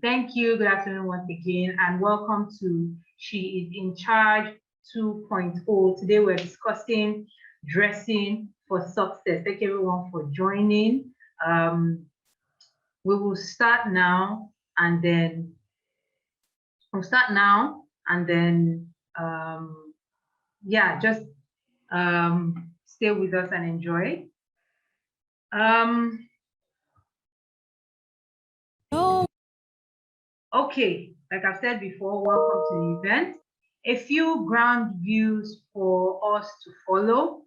Thank you. Good afternoon once again, and welcome to She is in Charge 2.0. Today we're discussing dressing for success. Thank you everyone for joining. We will start now, and then yeah, just stay with us and enjoy. Okay, like I've said before, welcome to the event. A few ground views for us to follow.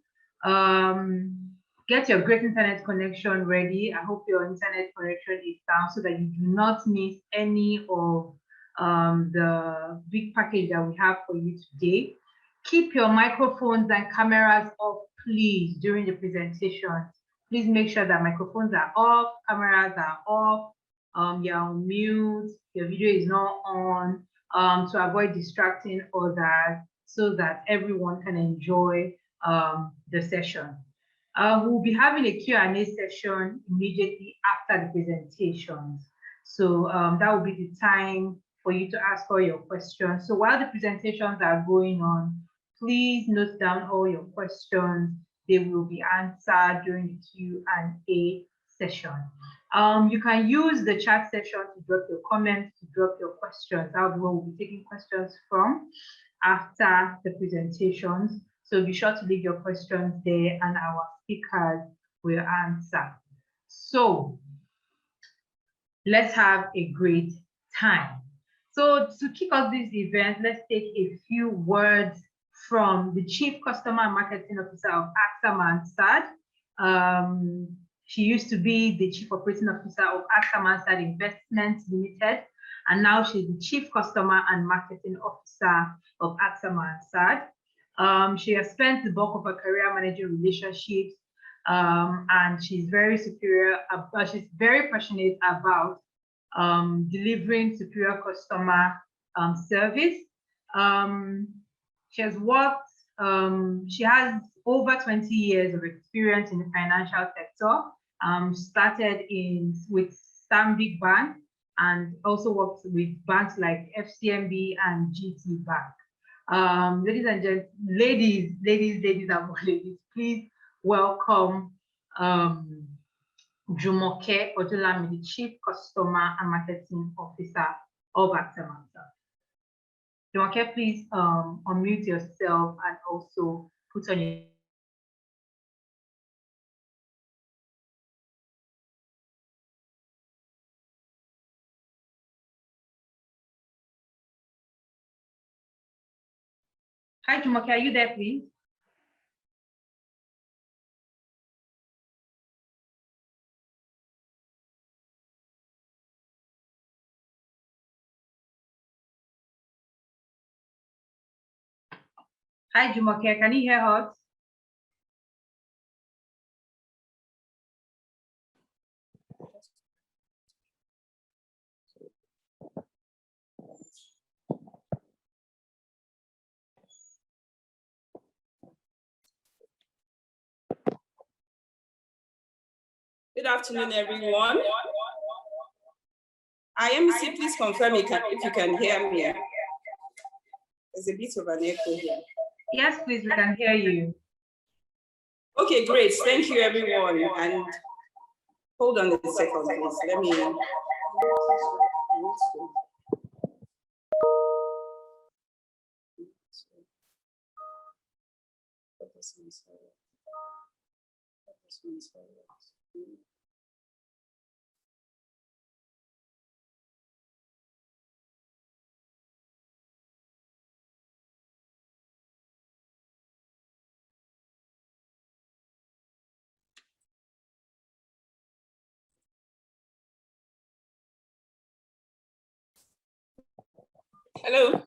Get your great internet connection ready. I hope your internet connection is down so that you do not miss any of the big package that we have for you today. Keep your microphones and cameras off, please, during the presentation. Please make sure that microphones are off, cameras are off, you're on mute, your video is not on, to avoid distracting others so that everyone can enjoy the session. We'll be having a Q&A session immediately after the presentations. So that will be the time for you to ask all your questions. So while the presentations are going on, please note down all your questions. They will be answered during the Q&A session. You can use the chat session to drop your comments, to drop your questions. That will be where we'll be taking questions from after the presentations. So be sure to leave your questions there and our speakers will answer. So let's have a great time. So to kick off this event, let's take a few words from the Chief Customer and Marketing Officer of AXA Mansard. She used to be the Chief Operating Officer of AXA Mansard Investments Limited, and now she's the Chief Customer and Marketing Officer of AXA Mansard. She has spent the bulk of her career managing relationships, and she's very very passionate about delivering superior customer service. She has worked, she has over 20 years of experience in the financial sector. Started with Stanbic Bank and also worked with banks like FCMB and GT Bank. Ladies and gentlemen, ladies and ladies, please welcome Jumoke Odulami, the Chief Customer and Marketing Officer of AXA Mansard. Jumoke, please unmute yourself and also put on your Hi, Jumoke, are you there, please? Hi, Jumoke, can you hear us? Good afternoon, everyone. IMC, please confirm if you can hear me. There's a bit of an echo here. Yes, please, we can hear you. Okay, great. Thank you, everyone. And hold on a second, please. Let me. Hello.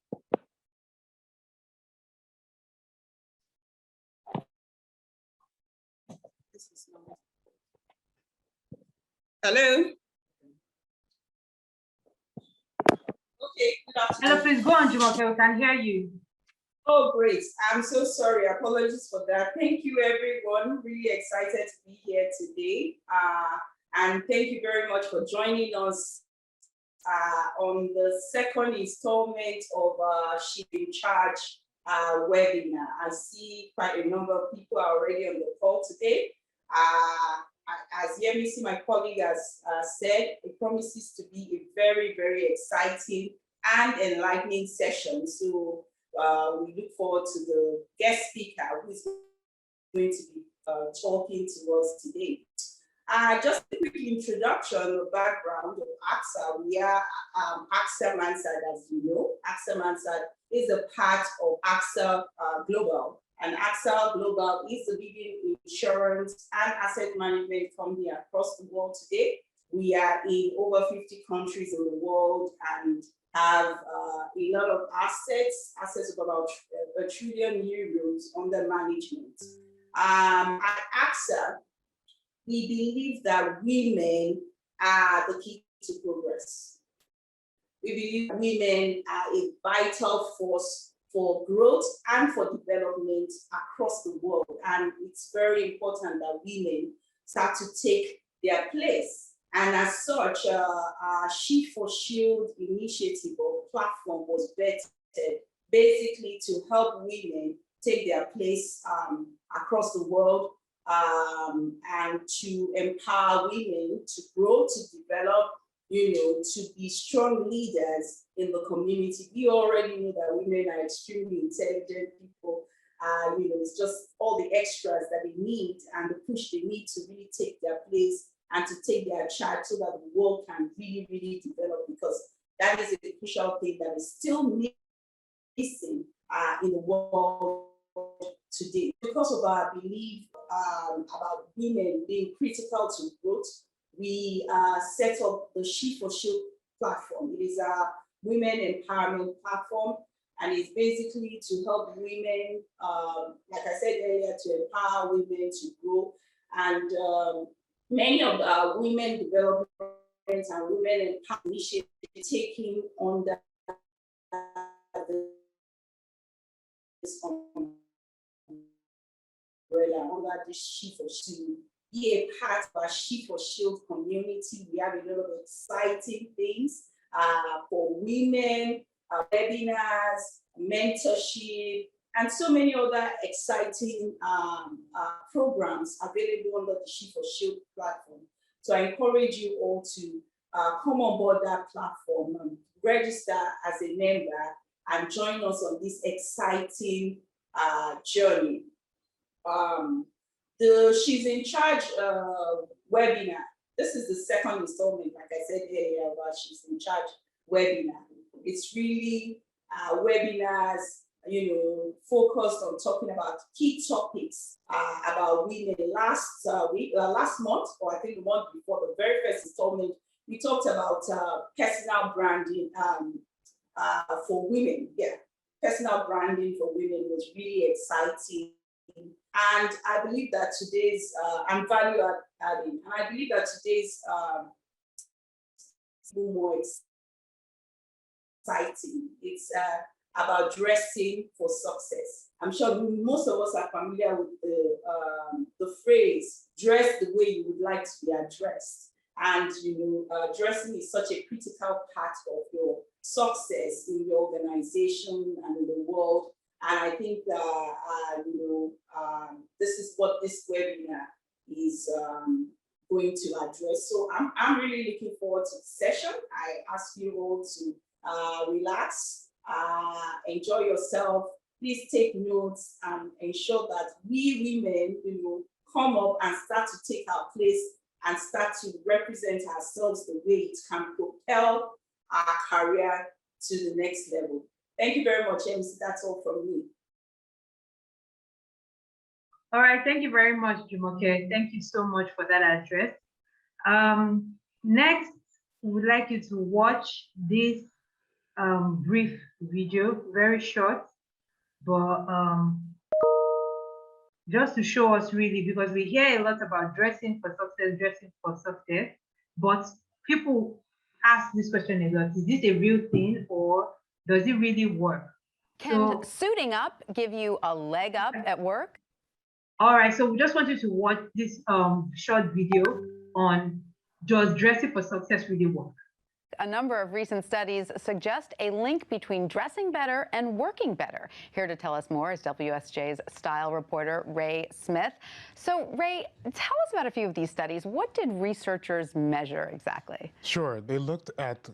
Hello. Okay. Hello, please go on, Jumoke. We can hear you. Oh, great. I'm so sorry. Apologies for that. Thank you, everyone. Really excited to be here today. And thank you very much for joining us on the second installment of She's in Charge webinar. I see quite a number of people are already on the call today. As Yemisi, my colleague, has said, it promises to be a very, very exciting and enlightening session. So we look forward to the guest speaker who is going to be talking to us today. Just a quick introduction or background of AXA. We are AXA Mansard, as you know. AXA Mansard is a part of AXA Global. And AXA Global is the leading insurance and asset management company across the world today. We are in over 50 countries in the world and have a lot of assets of about €1 trillion under management. At AXA, we believe that women are the key to progress. We believe women are a vital force for growth and for development across the world. And it's very important that women start to take their place. And as such, our She for Shield initiative or platform was vetted basically to help women take their place across the world and to empower women to grow, to develop, to be strong leaders in the community. We already know that women are extremely intelligent people. It's just all the extras that they need and the push they need to really take their place and to take their charge so that the world can really, really develop, because that is a crucial thing that is still missing in the world today. Because of our belief about women being critical to growth, we set up the She for Shield platform. It is a women empowerment platform, and it's basically to help women, like I said earlier, to empower women to grow. And many of the women development and women empowerment initiatives taking on this umbrella, under this She for Shield. Be a part of our She for Shield community. We have a lot of exciting things for women, webinars, mentorship, and so many other exciting programs available under the She for Shield platform. So I encourage you all to come on board that platform and register as a member and join us on this exciting journey. The She's in Charge webinar. This is the second installment, like I said earlier, about She's in Charge webinar. It's really webinars, focused on talking about key topics about women. Last month, or I think the month before, the very first installment, we talked about personal branding for women. Yeah, personal branding for women was really exciting. And I believe that today's, and value adding, and I believe that today's is more exciting. It's about dressing for success. I'm sure most of us are familiar with the phrase, dress the way you would like to be addressed. And dressing is such a critical part of your success in your organization and in the world. And I think this is what this webinar is going to address. So I'm really looking forward to the session. I ask you all to relax, enjoy yourself. Please take notes and ensure that we women, come up and start to take our place and start to represent ourselves the way it can propel our career to the next level. Thank you very much, MC. That's all from me. All right, thank you very much, Jumoke. Thank you so much for that address. Next, we would like you to watch this brief video, very short, but just to show us really, because we hear a lot about dressing for success, but people ask this question a lot: is this a real thing, or does it really work? Can suiting up give you a leg up at work? All right, so we just want you to watch this short video on, does dressing for success really work? A number of recent studies suggest a link between dressing better and working better. Here to tell us more is WSJ's style reporter, Ray Smith. So, Ray, tell us about a few of these studies. What did researchers measure exactly? Sure. They looked at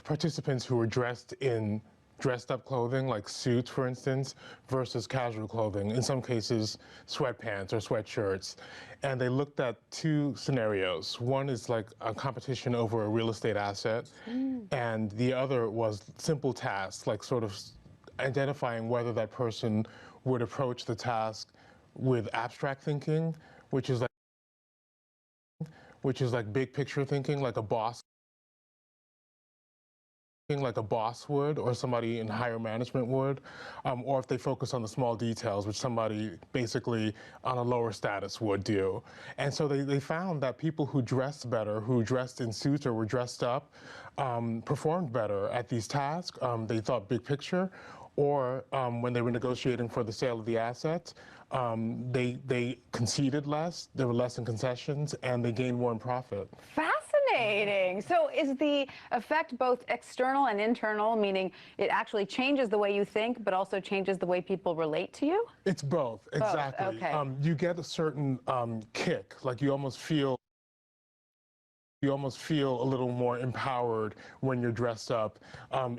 participants who were dressed in dressed-up clothing, like suits, for instance, versus casual clothing, in some cases sweatpants or sweatshirts. And they looked at two scenarios. One is like a competition over a real estate asset, and the other was simple tasks, like sort of identifying whether that person would approach the task with abstract thinking, which is like big picture thinking, like a boss would, or somebody in higher management would, or if they focus on the small details, which somebody basically on a lower status would do. And so they found that people who dressed better, who dressed in suits or were dressed up, performed better at these tasks. They thought big picture, or when they were negotiating for the sale of the assets, they conceded less, there were less in concessions, and they gained more in profit. Fascinating. So is the effect both external and internal, meaning it actually changes the way you think, but also changes the way people relate to you? It's both, exactly. Okay. You get a certain kick, like you almost feel a little more empowered when you're dressed up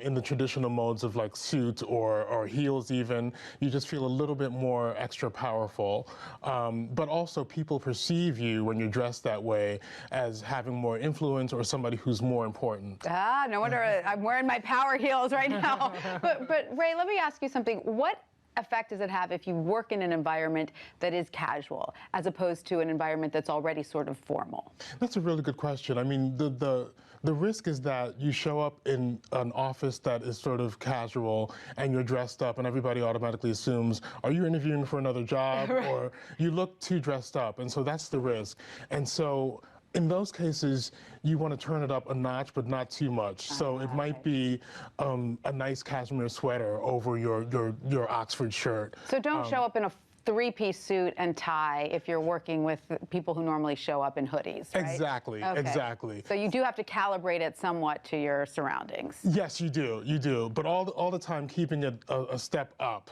in the traditional modes of like suits or heels even. You just feel a little bit more extra powerful. But also people perceive you when you're dressed that way as having more influence or somebody who's more important. Ah, no wonder I'm wearing my power heels right now. But Ray, let me ask you something. What effect does it have if you work in an environment that is casual as opposed to an environment that's already sort of formal? That's a really good question. I mean, the risk is that you show up in an office that is sort of casual and you're dressed up and everybody automatically assumes, are you interviewing for another job? Right. Or you look too dressed up. And so that's the risk. And so in those cases, you want to turn it up a notch, but not too much. So it might be a nice cashmere sweater over your Oxford shirt. So don't show up in a three-piece suit and tie if you're working with people who normally show up in hoodies, right? Exactly, Okay. exactly. So you do have to calibrate it somewhat to your surroundings. Yes, you do. But all the time keeping it a step up,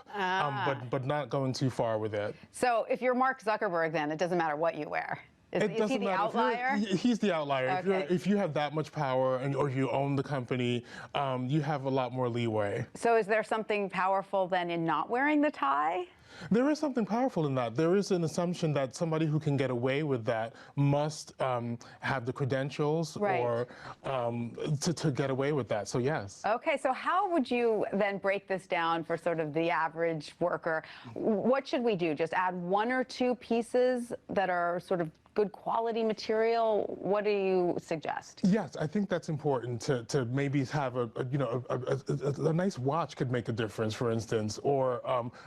but not going too far with it. So if you're Mark Zuckerberg, then it doesn't matter what you wear. Is he the outlier? He's the outlier. Okay. If you have that much power or you own the company, you have a lot more leeway. So is there something powerful then in not wearing the tie? There is something powerful in that. There is an assumption that somebody who can get away with that must have the credentials or to get away with that. So yes. Okay, so how would you then break this down for sort of the average worker? What should we do? Just add one or two pieces that are sort of good quality material? What do you suggest? Yes, I think that's important to maybe have a nice watch could make a difference, for instance, or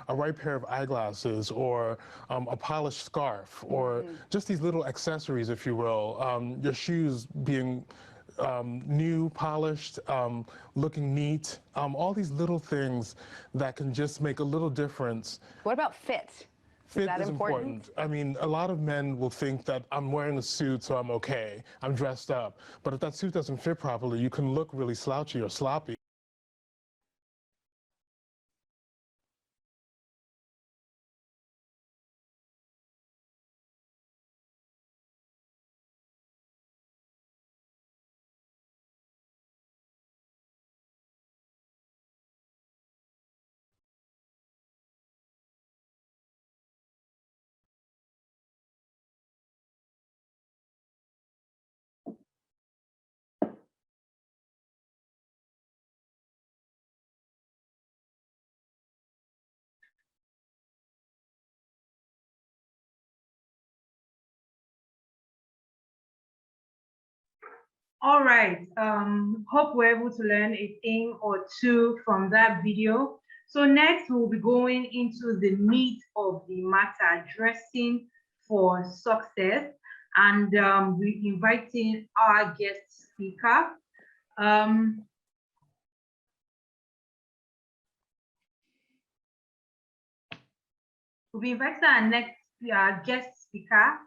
a right pair of eyeglasses, or a polished scarf, or just these little accessories, if you will. Your shoes being new, polished, looking neat, all these little things that can just make a little difference. What about fit? Fit is important. I mean, a lot of men will think that I'm wearing a suit, so I'm okay. I'm dressed up. But if that suit doesn't fit properly, you can look really slouchy or sloppy. All right. Hope we're able to learn a thing or two from that video. So next we'll be going into the meat of the matter, dressing for success, and we're inviting our guest speaker. We'll be inviting our next guest speaker.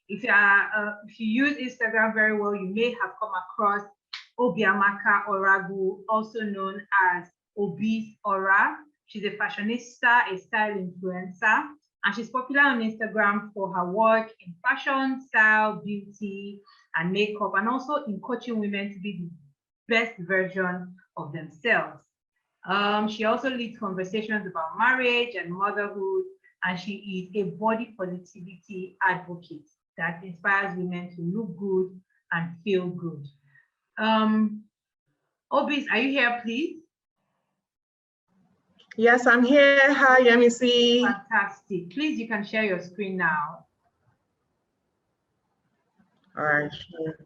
If you use Instagram very well, you may have come across Obiamaka Oragwu, also known as Obis Ora. She's a fashionista, a style influencer, and she's popular on Instagram for her work in fashion, style, beauty, and makeup, and also in coaching women to be the best version of themselves. She also leads conversations about marriage and motherhood, and she is a body positivity advocate that inspires women to look good and feel good. Obis, are you here, please? Yes, I'm here. Hi, MEC. Fantastic. Please, you can share your screen now. All right, sure.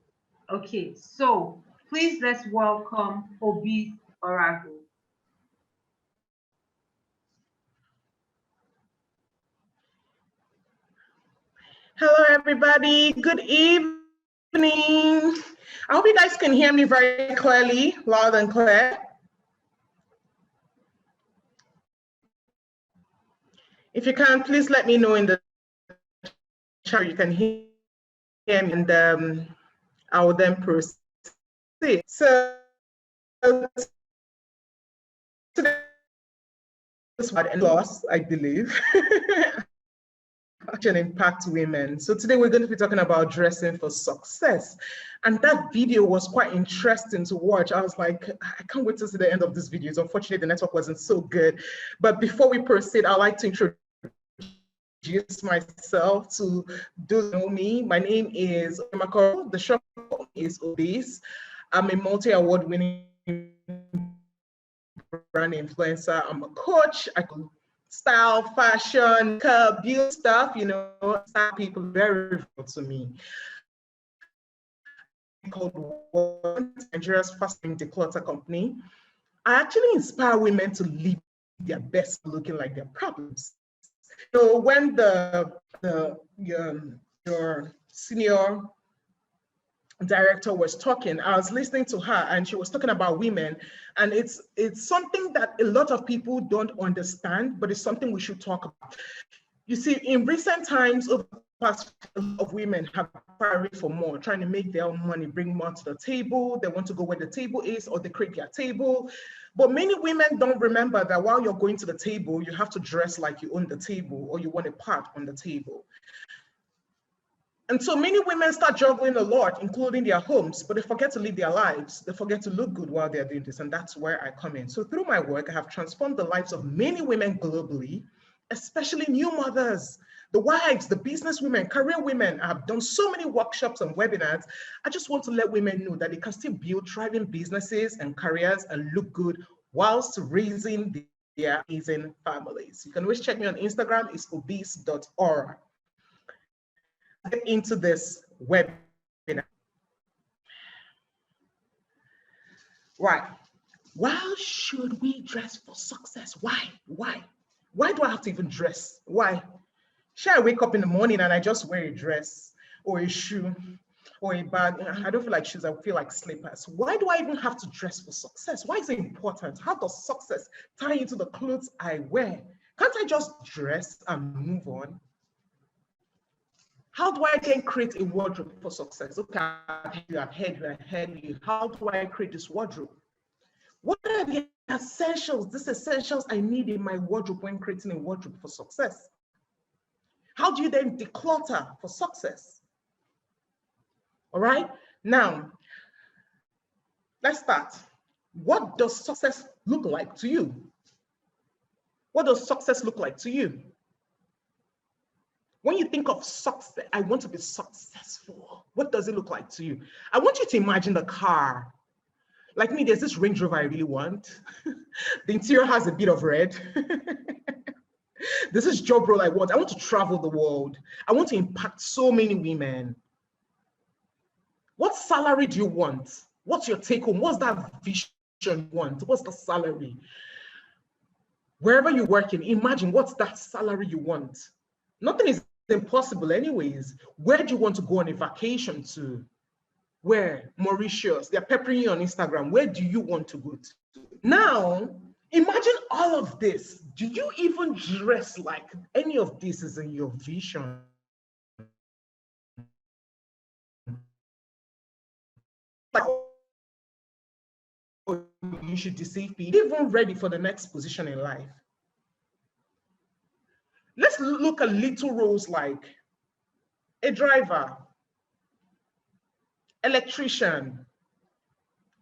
Okay, so please let's welcome Obis Oragwu. Hello, everybody. Good evening. I hope you guys can hear me very clearly, loud and clear. If you can, please let me know in the chat you can hear me, and I will then proceed. So today is what loss, I believe. Action impact women. So today we're going to be talking about dressing for success. And that video was quite interesting to watch. I was like, I can't wait to see the end of this video. Unfortunately, the network wasn't so good. But before we proceed, I'd like to introduce myself to those who know me. My name is Obiamaka Oragwu. The shop is Obis. I'm a multi-award winning brand influencer. I'm a coach. I can style, fashion, beauty stuff, you know, style people very real to me. Called Nigeria's fastest declutter company. I actually inspire women to live their best, looking like their problems. So when your senior director was talking, I was listening to her, and she was talking about women, and it's something that a lot of people don't understand, but it's something we should talk about. You see, in recent times, over the past, a lot of women have aspired for more, trying to make their own money, bring more to the table. They want to go where the table is, or they create their table. But many women don't remember that while you're going to the table, you have to dress like you own the table, or you want a part on the table. And so many women start juggling a lot, including their homes, but they forget to live their lives. They forget to look good while they're doing this, and that's where I come in. So through my work, I have transformed the lives of many women globally, especially new mothers, the wives, the business women, career women. I've done so many workshops and webinars. I just want to let women know that they can still build thriving businesses and careers and look good whilst raising their amazing families. You can always check me on Instagram. It's obis.ora. Get into this webinar. Right. Why should we dress for success? Why? Why do I have to even dress? Why? Should I wake up in the morning and I just wear a dress or a shoe or a bag? I don't feel like shoes, I feel like slippers. Why do I even have to dress for success? Why is it important? How does success tie into the clothes I wear? Can't I just dress and move on? How do I then create a wardrobe for success? Okay, I've heard you. How do I create this wardrobe? What are the essentials, these essentials I need in my wardrobe when creating a wardrobe for success? How do you then declutter for success? All right, now, let's start. What does success look like to you? What does success look like to you? When you think of success, I want to be successful. What does it look like to you? I want you to imagine the car. Like me, there's this Range Rover I really want. The interior has a bit of red. This is job role I want. I want to travel the world. I want to impact so many women. What salary do you want? What's your take home? What's that vision you want? What's the salary? Wherever you're working, imagine what's that salary you want. Nothing is impossible anyways. Where do you want to go on a vacation to? Where? Mauritius. They're peppering you on Instagram. Where do you want to go to? Now, imagine all of this. Do you even dress like any of this is in your vision? you should deceive people, even ready for the next position in life. Let's look at little roles like a driver, electrician.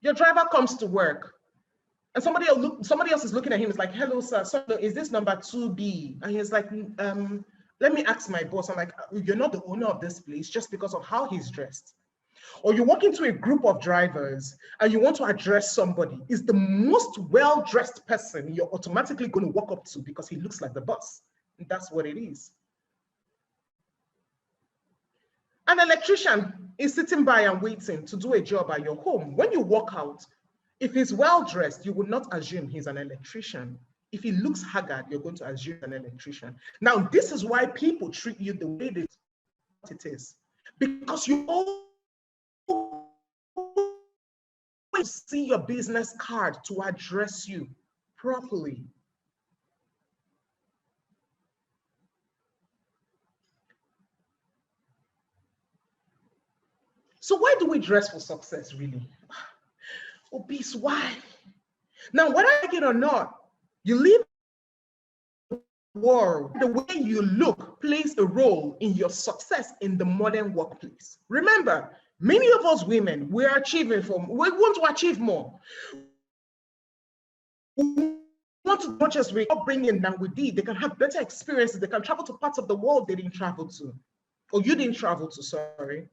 Your driver comes to work and somebody else is looking at him. It's like, hello, sir. So is this number 2B? And he's like, let me ask my boss. I'm like, you're not the owner of this place just because of how he's dressed. Or you walk into a group of drivers and you want to address somebody. Is the most well-dressed person you're automatically going to walk up to because he looks like the boss. And that's what it is. An electrician is sitting by and waiting to do a job at your home. When you walk out, if he's well-dressed, you would not assume he's an electrician. If he looks haggard, you're going to assume an electrician. Now, this is why people treat you the way it is. Because you always see your business card to address you properly. So why do we dress for success, really? Obis, why? Now, whether I like it or not, you live in the world. The way you look plays a role in your success in the modern workplace. Remember, many of us women, we want to achieve more. We want to not just bring in than we did. They can have better experiences. They can travel to parts of the world they didn't travel to, or you didn't travel to, sorry.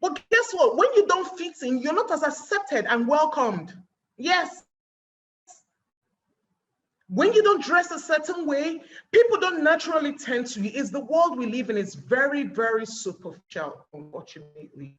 But guess what? When you don't fit in, you're not as accepted and welcomed. Yes. When you don't dress a certain way, people don't naturally tend to you. It's the world we live in. It's very, very superficial, unfortunately.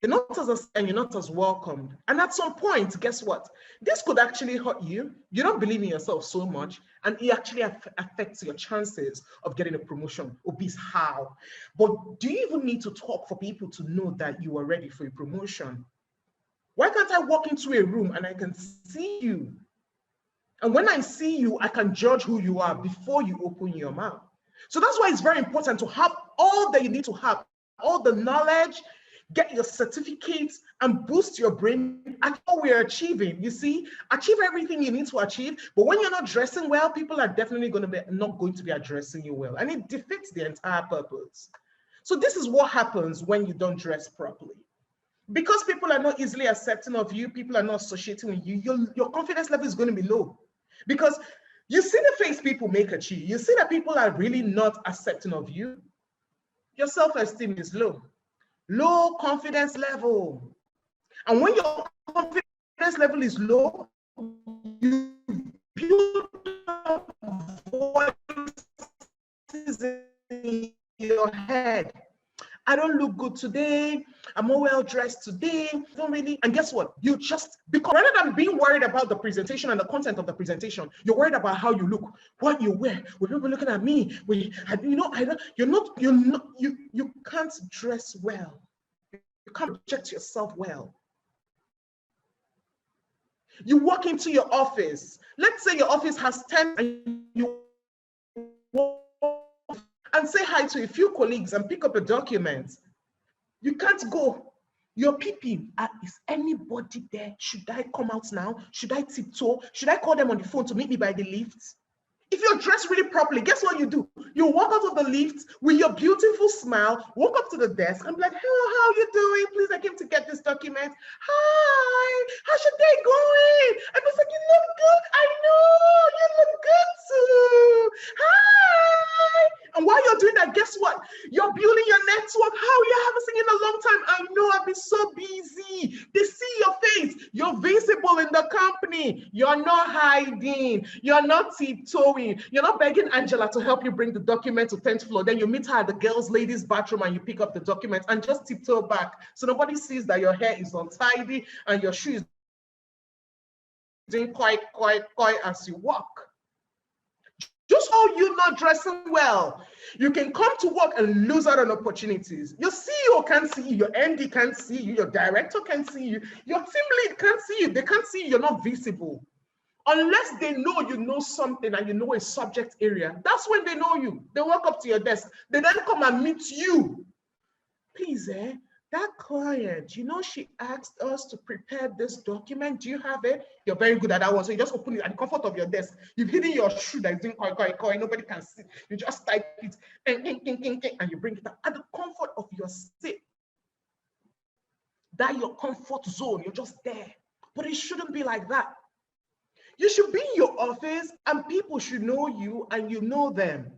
You're not as welcomed. And at some point, guess what? This could actually hurt you. You don't believe in yourself so much, and it actually affects your chances of getting a promotion. Obis, how? But do you even need to talk for people to know that you are ready for a promotion? Why can't I walk into a room and I can see you? And when I see you, I can judge who you are before you open your mouth. So that's why it's very important to have all that you need to have, all the knowledge, get your certificates, and boost your brain at what we're achieving. You see, achieve everything you need to achieve, but when you're not dressing well, people are definitely not going to be addressing you well, and it defeats the entire purpose. So this is what happens when you don't dress properly. Because people are not easily accepting of you, people are not associating with you, your confidence level is going to be low. Because you see the face people make at you, you see that people are really not accepting of you, your self-esteem is low. Low confidence level. And when your confidence level is low, you build up voices in your head. I don't look good today. I'm more well dressed today. Don't really. And guess what? You just, because rather than being worried about the presentation and the content of the presentation, you're worried about how you look, what you wear. When people looking at me, you can't dress well. You can't project yourself well. You walk into your office. Let's say your office has 10 and you walk and say hi to a few colleagues and pick up a document. You can't go. You're peeping. Is anybody there? Should I come out now? Should I tiptoe? Should I call them on the phone to meet me by the lift? If you're dressed really properly, guess what you do? You walk out of the lift with your beautiful smile, walk up to the desk and be like, hello, how are you doing? Please, I came to get this document. Hi, how's your day going? I was like, you look good. I know, you look good too. Hi. And while you're doing that, guess what? You're building your network. How you haven't seen in a long time. I know, I've been so busy. They see your face. You're visible in the company. You're not hiding. You're not tiptoeing. You're not begging Angela to help you bring the document to 10th floor. Then you meet her at the girls' ladies' bathroom and you pick up the document and just tiptoe back. So nobody sees that your hair is untidy and your shoes doing quite as you walk. Just how you're not dressing well, you can come to work and lose out on opportunities. Your CEO can't see you, your MD can't see you, your director can't see you, your team lead can't see you, they can't see you, you're not visible. Unless they know you know something and you know a subject area, that's when they know you. They walk up to your desk, they then come and meet you. Please, that client, you know, she asked us to prepare this document. Do you have it? You're very good at that one. So you just open it at the comfort of your desk. You've hidden your shoe that is doing koi. Nobody can see. You just type it and you bring it up at the comfort of your seat. That your comfort zone. You're just there. But it shouldn't be like that. You should be in your office and people should know you and you know them.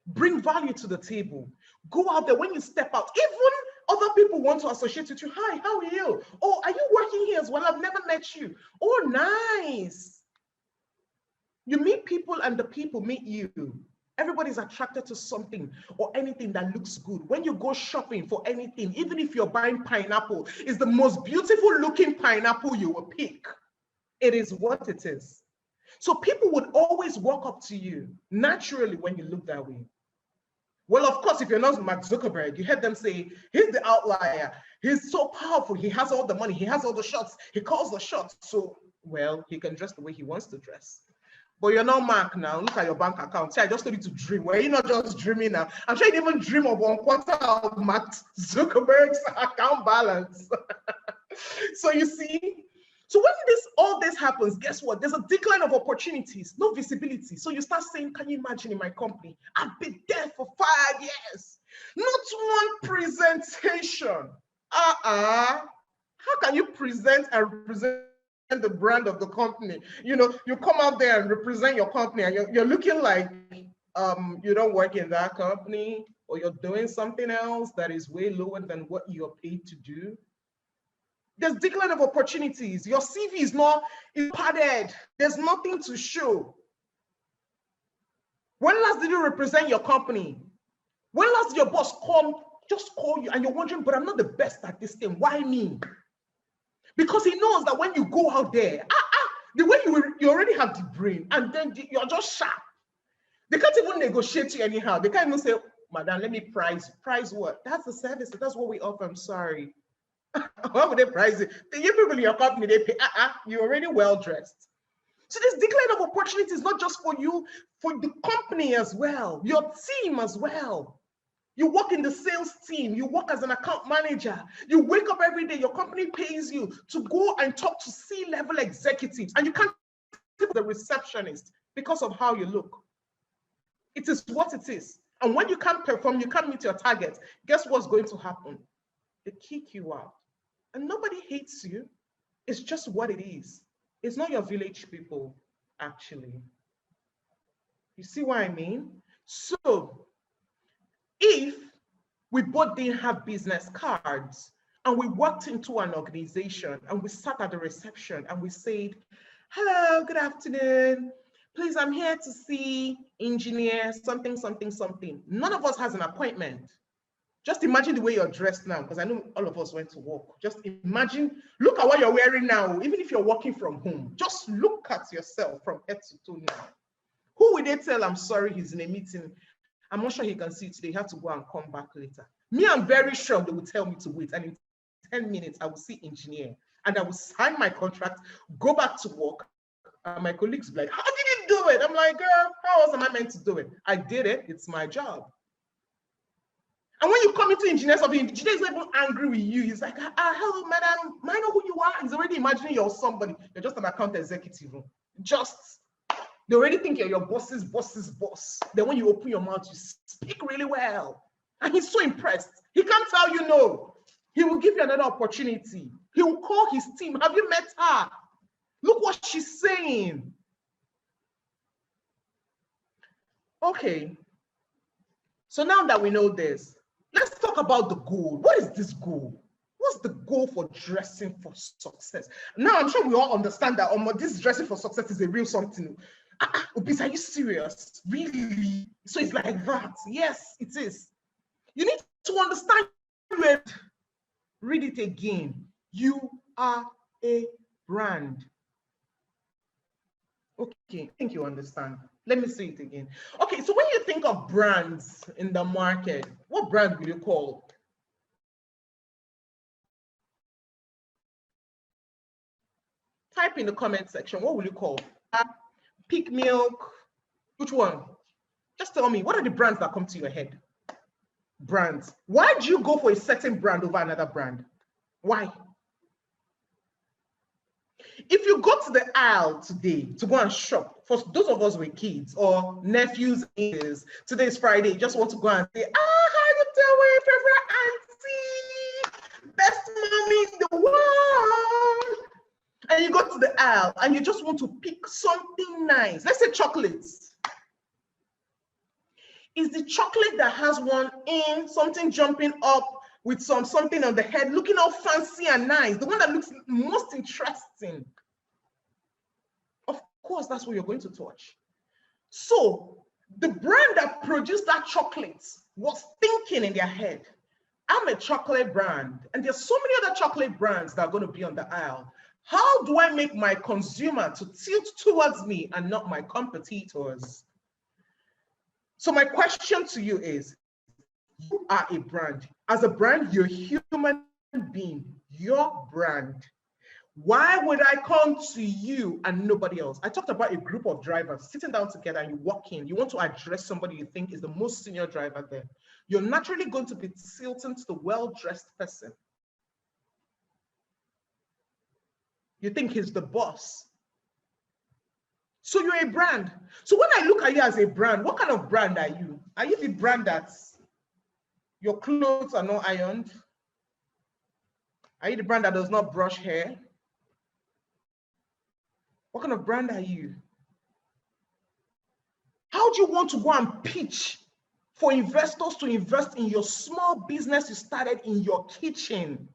Bring value to the table. Go out there when you step out. Even other people want to associate with you. Hi, how are you? Oh, are you working here as well? I've never met you. Oh, nice. You meet people and the people meet you. Everybody's attracted to something or anything that looks good. When you go shopping for anything, even if you're buying pineapple, it's the most beautiful looking pineapple you will pick. It is what it is. So people would always walk up to you naturally when you look that way. Well, of course, if you're not Mark Zuckerberg, you heard them say, he's the outlier. He's so powerful. He has all the money. He has all the shots. He calls the shots. So, well, he can dress the way he wants to dress. But you're not Mark now. Look at your bank account. See, I just told you to dream. Well, you're not just dreaming now. I'm sure you didn't even dream of 1/4 of Mark Zuckerberg's account balance. So you see, so when all this happens, guess what? There's a decline of opportunities, no visibility. So you start saying, can you imagine in my company? I've been there for 5 years. Not one presentation. How can you present and represent the brand of the company? You know, you come out there and represent your company and you're looking like you don't work in that company, or you're doing something else that is way lower than what you're paid to do. There's decline of opportunities. Your CV is not padded. There's nothing to show. When last did you represent your company? When last did your boss just call you and you're wondering, but I'm not the best at this thing. Why me? Because he knows that when you go out there, the way you already have the brain and then you're just sharp. They can't even negotiate you anyhow. They can't even say, madam, let me price. Price what? That's the service. That's what we offer. I'm sorry. Why would they price it? The people in your company, they pay, you're already well dressed. So this decline of opportunities, not just for you, for the company as well, your team as well. You work in the sales team, you work as an account manager, you wake up every day, your company pays you to go and talk to C-level executives, and you can't tip the receptionist because of how you look. It is what it is. And when you can't perform, you can't meet your target, guess what's going to happen? They kick you out. And nobody hates you. It's just what it is. It's not your village people, actually. You see what I mean? So if we both didn't have business cards and we walked into an organization and we sat at the reception and we said, hello, good afternoon. Please, I'm here to see engineer something. None of us has an appointment. Just imagine the way you're dressed now, because I know all of us went to work. Just imagine, look at what you're wearing now, even if you're working from home. Just look at yourself from head to toe now. Who will they tell, I'm sorry, he's in a meeting? I'm not sure he can see you today. You have to go and come back later. Me, I'm very sure they will tell me to wait. And in 10 minutes, I will see engineer. And I will sign my contract, go back to work. And my colleagues will be like, how did you do it? I'm like, girl, how else am I meant to do it? I did it. It's my job. And when you come into engineers of the engineer is not even angry with you. He's like, hello, madam, I know who you are. He's already imagining you're somebody. You're just an account executive. They already think you're your boss's boss's boss. Then when you open your mouth, you speak really well. And he's so impressed. He can't tell you no. He will give you another opportunity. He will call his team. Have you met her? Look what she's saying. Okay. So now that we know this, let's talk about the goal. What is this goal? What's the goal for dressing for success? Now, I'm sure we all understand that this dressing for success is a real something. Obis, are you serious? Really? So it's like that. Yes, it is. You need to understand it. Read it again. You are a brand. Okay, I think you understand. Let me say it again. Okay, so when you think of brands in the market, what brand will you call? Type in the comment section. What will you call? Peak Milk? Which one? Just tell me, what are the brands that come to your head? brands. Why do you go for a certain brand over another brand? Why? If you go to the aisle today to go and shop, for those of us with kids or nephews, today's Friday, you just want to go and say, how you doing, favorite auntie, best mommy in the world? And you go to the aisle and you just want to pick something nice. Let's say chocolates. Is the chocolate that has one in, something jumping up with something on the head, looking all fancy and nice, the one that looks most interesting? Of course, that's what you're going to touch. So the brand that produced that chocolate was thinking in their head, I'm a chocolate brand, and there's so many other chocolate brands that are going to be on the aisle. How do I make my consumer to tilt towards me and not my competitors? So my question to you is, you are a brand. As a brand, you're a human being, your brand. Why would I come to you and nobody else? I talked about a group of drivers sitting down together and you walk in, you want to address somebody you think is the most senior driver there. You're naturally going to be tilting to the well-dressed person. You think he's the boss. So you're a brand. So when I look at you as a brand, what kind of brand are you? Are you the brand that's your clothes are not ironed? Are you the brand that does not brush hair? What kind of brand are you? How do you want to go and pitch for investors to invest in your small business you started in your kitchen?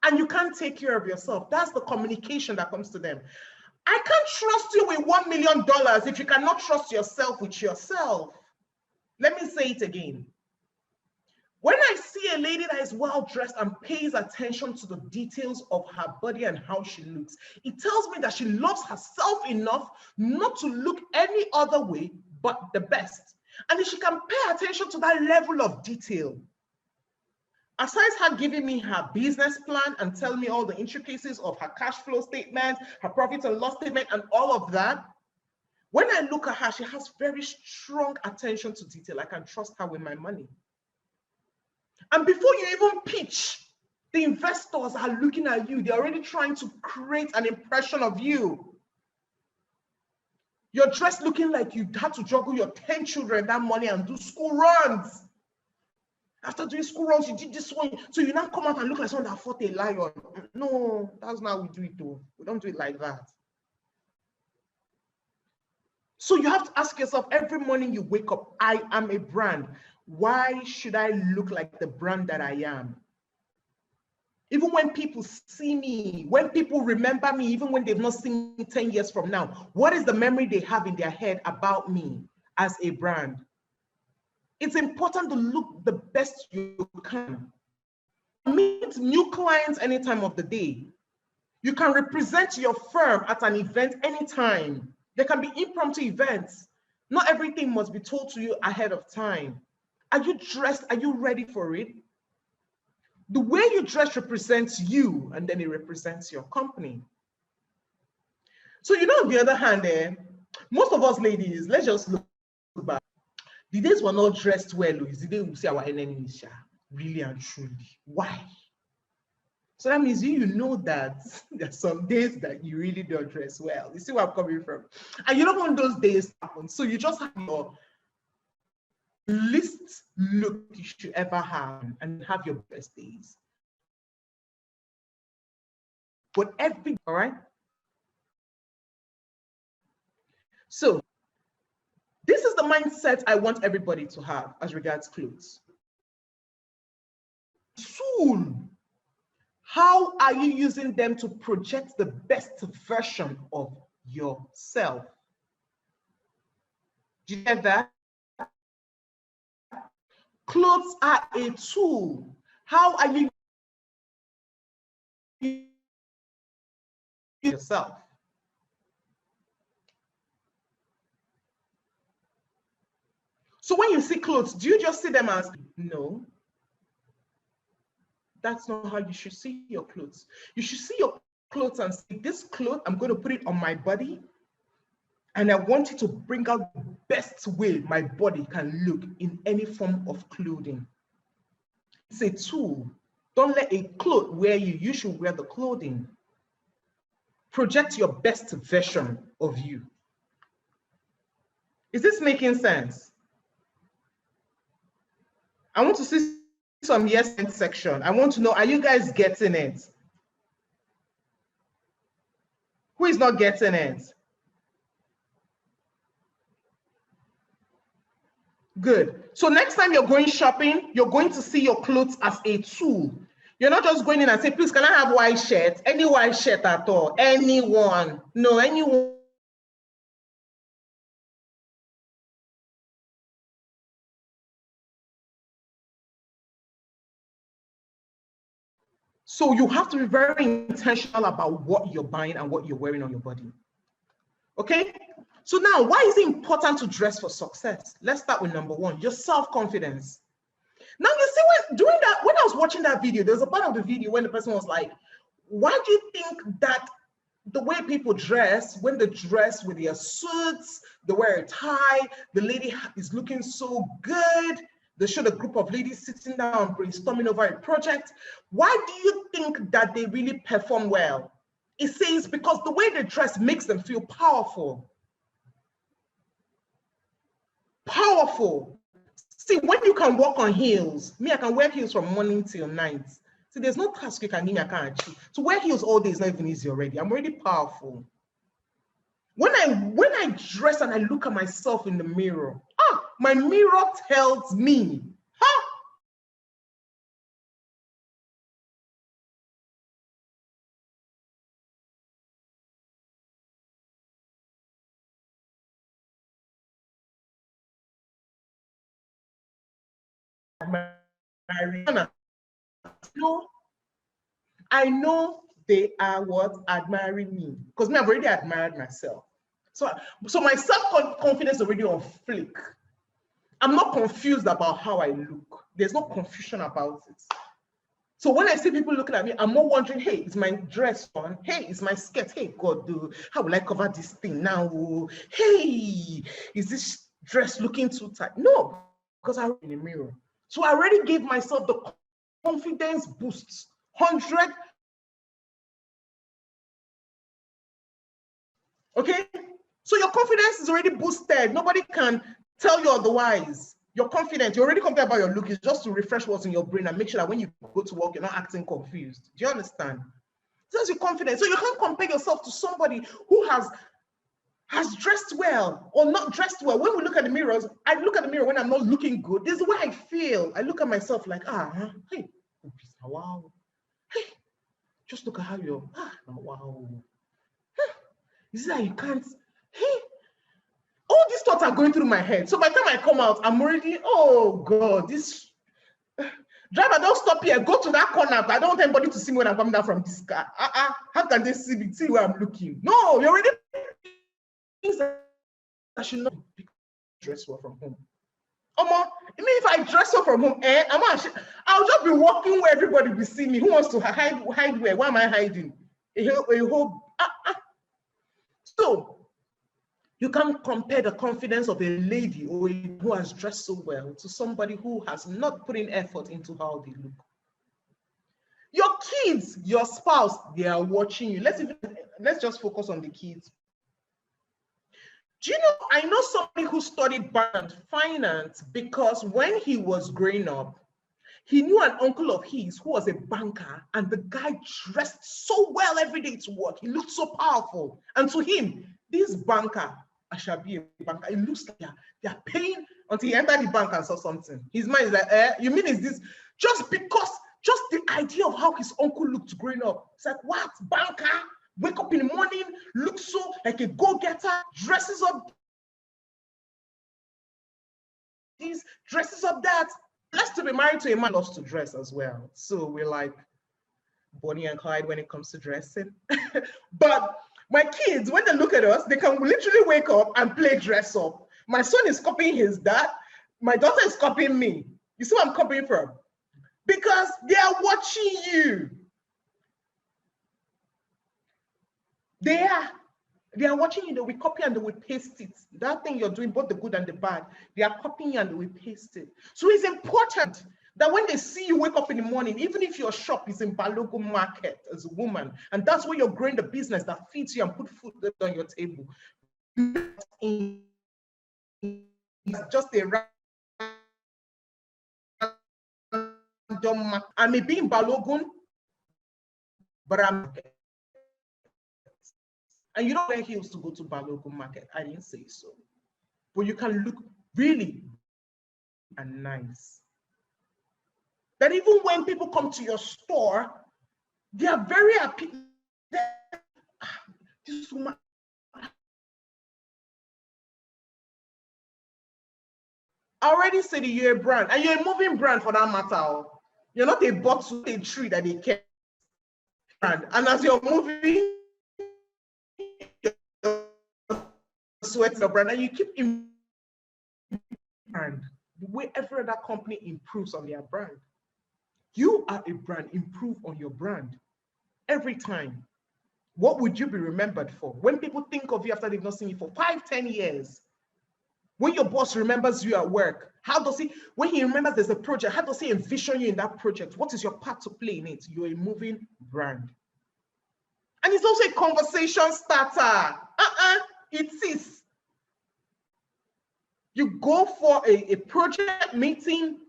And you can't take care of yourself. That's the communication that comes to them. I can't trust you with $1 million if you cannot trust yourself with yourself. Let me say it again. When I see a lady that is well-dressed and pays attention to the details of her body and how she looks, it tells me that she loves herself enough not to look any other way but the best. And if she can pay attention to that level of detail, aside her giving me her business plan and telling me all the intricacies of her cash flow statement, her profit and loss statement, and all of that, when I look at her, she has very strong attention to detail. I can trust her with my money. And before you even pitch, the investors are looking at you. They're already trying to create an impression of you. You're dressed looking like you had to juggle your 10 children that morning and do school runs. After doing school runs, you did this one. So you now come out and look like someone that fought a lion. No, that's not how we do it though. We don't do it like that. So you have to ask yourself every morning you wake up, I am a brand. Why should I look like the brand that I am? Even when people see me, when people remember me, even when they've not seen me 10 years from now, what is the memory they have in their head about me as a brand? It's important to look the best you can. Meet new clients any time of the day. You can represent your firm at an event anytime. There can be impromptu events. Not everything must be told to you ahead of time. Are you dressed? Are you ready for it? The way you dress represents you, and then it represents your company. So, you know, on the other hand, most of us ladies, let's just look back. The days we're not dressed well is the day we see our enemies, really and truly. Why? So that means you know that there's some days that you really don't dress well. You see where I'm coming from? And you don't want those days to happen. So you just have your least look you should ever have and have your best days. But all right? So this is the mindset I want everybody to have as regards clothes. Tool. How are you using them to project the best version of yourself? Do you get that? Clothes are a tool. How are you using yourself? So when you see clothes, do you just see them as, no? That's not how you should see your clothes. You should see your clothes and say, this cloth, I'm going to put it on my body, and I want it to bring out the best way my body can look in any form of clothing. a tool. Don't let a cloth wear you. You should wear the clothing. Project your best version of you. Is this making sense? I want to see some yes section. I want to know, are you guys getting it? Who is not getting it? Good. So next time you're going shopping, you're going to see your clothes as a tool. You're not just going in and say, please, can I have white shirt? Any white shirt at all? Anyone? No, anyone. So you have to be very intentional about what you're buying and what you're wearing on your body. Okay? So now, why is it important to dress for success? Let's start with number one, your self-confidence. Now, you see, when I was watching that video, there was a part of the video when the person was like, why do you think that the way people dress, when they dress with their suits, they wear a tie, the lady is looking so good, they showed a group of ladies sitting down brainstorming over a project. Why do you think that they really perform well? It says because the way they dress makes them feel powerful. Powerful. See, when you can walk on heels, me, I can wear heels from morning till night. See, there's no task you can give me, I can't achieve. To wear heels all day is not even easy already. I'm already powerful. When I dress and I look at myself in the mirror, my mirror tells me, I know they are what? Admiring me. Because me, I've already admired myself. So my self-confidence is already on flick. I'm not confused about how I look. There's no confusion about it. So when I see people looking at me, I'm not wondering, hey, is my dress on? Hey, is my skirt? Hey, God, how will I cover this thing now? Hey, is this dress looking too tight? No, because I'm in the mirror. So I already gave myself the confidence boosts. 100. Okay? So your confidence is already boosted. Nobody can tell you otherwise. You're confident. You're already confident about your look. It's just to refresh what's in your brain and make sure that when you go to work, you're not acting confused. Do you understand? That's your confidence. So you can't compare yourself to somebody who has dressed well or not dressed well. When we look at the mirrors, I look at the mirror when I'm not looking good. This is the way I feel. I look at myself like, hey, wow. Hey, just look at how you're, wow. Is that you can't, hey, all these thoughts are going through my head. So by the time I come out, I'm already, oh God, this driver, don't stop here. Go to that corner. I don't want anybody to see me when I'm coming down from this car. How can they see me? See where I'm looking? No, you're already things that I should not dress well from home. Even if I dress well from home, I'll just be walking where everybody will see me. Who wants to hide where? Why am I hiding? So you can't compare the confidence of a lady or who has dressed so well to somebody who has not put in effort into how they look. Your kids, your spouse, they are watching you. Let's just focus on the kids. Do you know, I know somebody who studied finance because when he was growing up, he knew an uncle of his who was a banker, and the guy dressed so well every day to work. He looked so powerful. And to him, this banker, I shall be a banker. It looks like they're paying until he entered the bank and saw something. His mind is like, you mean is this? Just the idea of how his uncle looked growing up. It's like, what? Banker? Wake up in the morning, looks so like a go-getter, dresses up this, dresses up that. Blessed to be married to a man who loves to dress as well. So we're like Bonnie and Clyde when it comes to dressing. But my kids, when they look at us, they can literally wake up and play dress up. My son is copying his dad. My daughter is copying me. You see where I'm copying from? Because they are watching you. They are watching you. They will copy and they will paste it. That thing you're doing, both the good and the bad, they are copying and they will paste it. So it's important That when they see you wake up in the morning, even if your shop is in Balogun Market as a woman, and that's where you're growing the business that feeds you and put food on your table, just a random, I may be in Balogun, but and you don't wear heels to go to Balogun Market. I didn't say so. But you can look really and nice. That even when people come to your store, they are very happy. This woman. I already said you're a brand, and you're a moving brand for that matter. You're not a bottle, a tree that they care. And as you're moving, sweat your brand, and you keep improving brand the way every other company improves on their brand. You are a brand, improve on your brand every time. What would you be remembered for? When people think of you after they've not seen you for 5, 10 years, when your boss remembers you at work, how does he, when he remembers there's a project, how does he envision you in that project? What is your part to play in it? You're a moving brand. And it's also a conversation starter. It is. You go for a project meeting,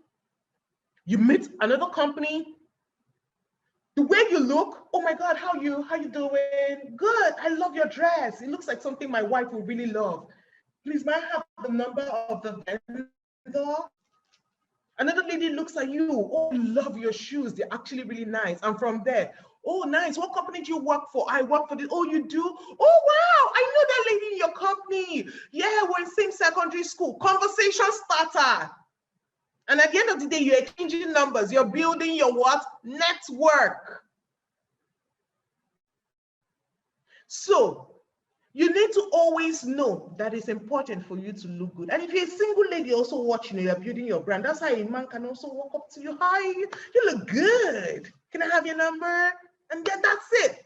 you meet another company, the way you look, oh my God, how you doing? Good, I love your dress. It looks like something my wife would really love. Please, may I have the number of the vendor? Another lady looks at you, oh, I love your shoes. They're actually really nice. And from there, oh, nice. What company do you work for? I work for this. Oh, you do? Oh, wow. I know that lady in your company. Yeah, we're in same secondary school. Conversation starter. And at the end of the day, you're exchanging numbers. You're building your what? Network. So you need to always know that it's important for you to look good. And if you're a single lady also watching, you're building your brand, that's how a man can also walk up to you. Hi, you look good. Can I have your number? And then that's it.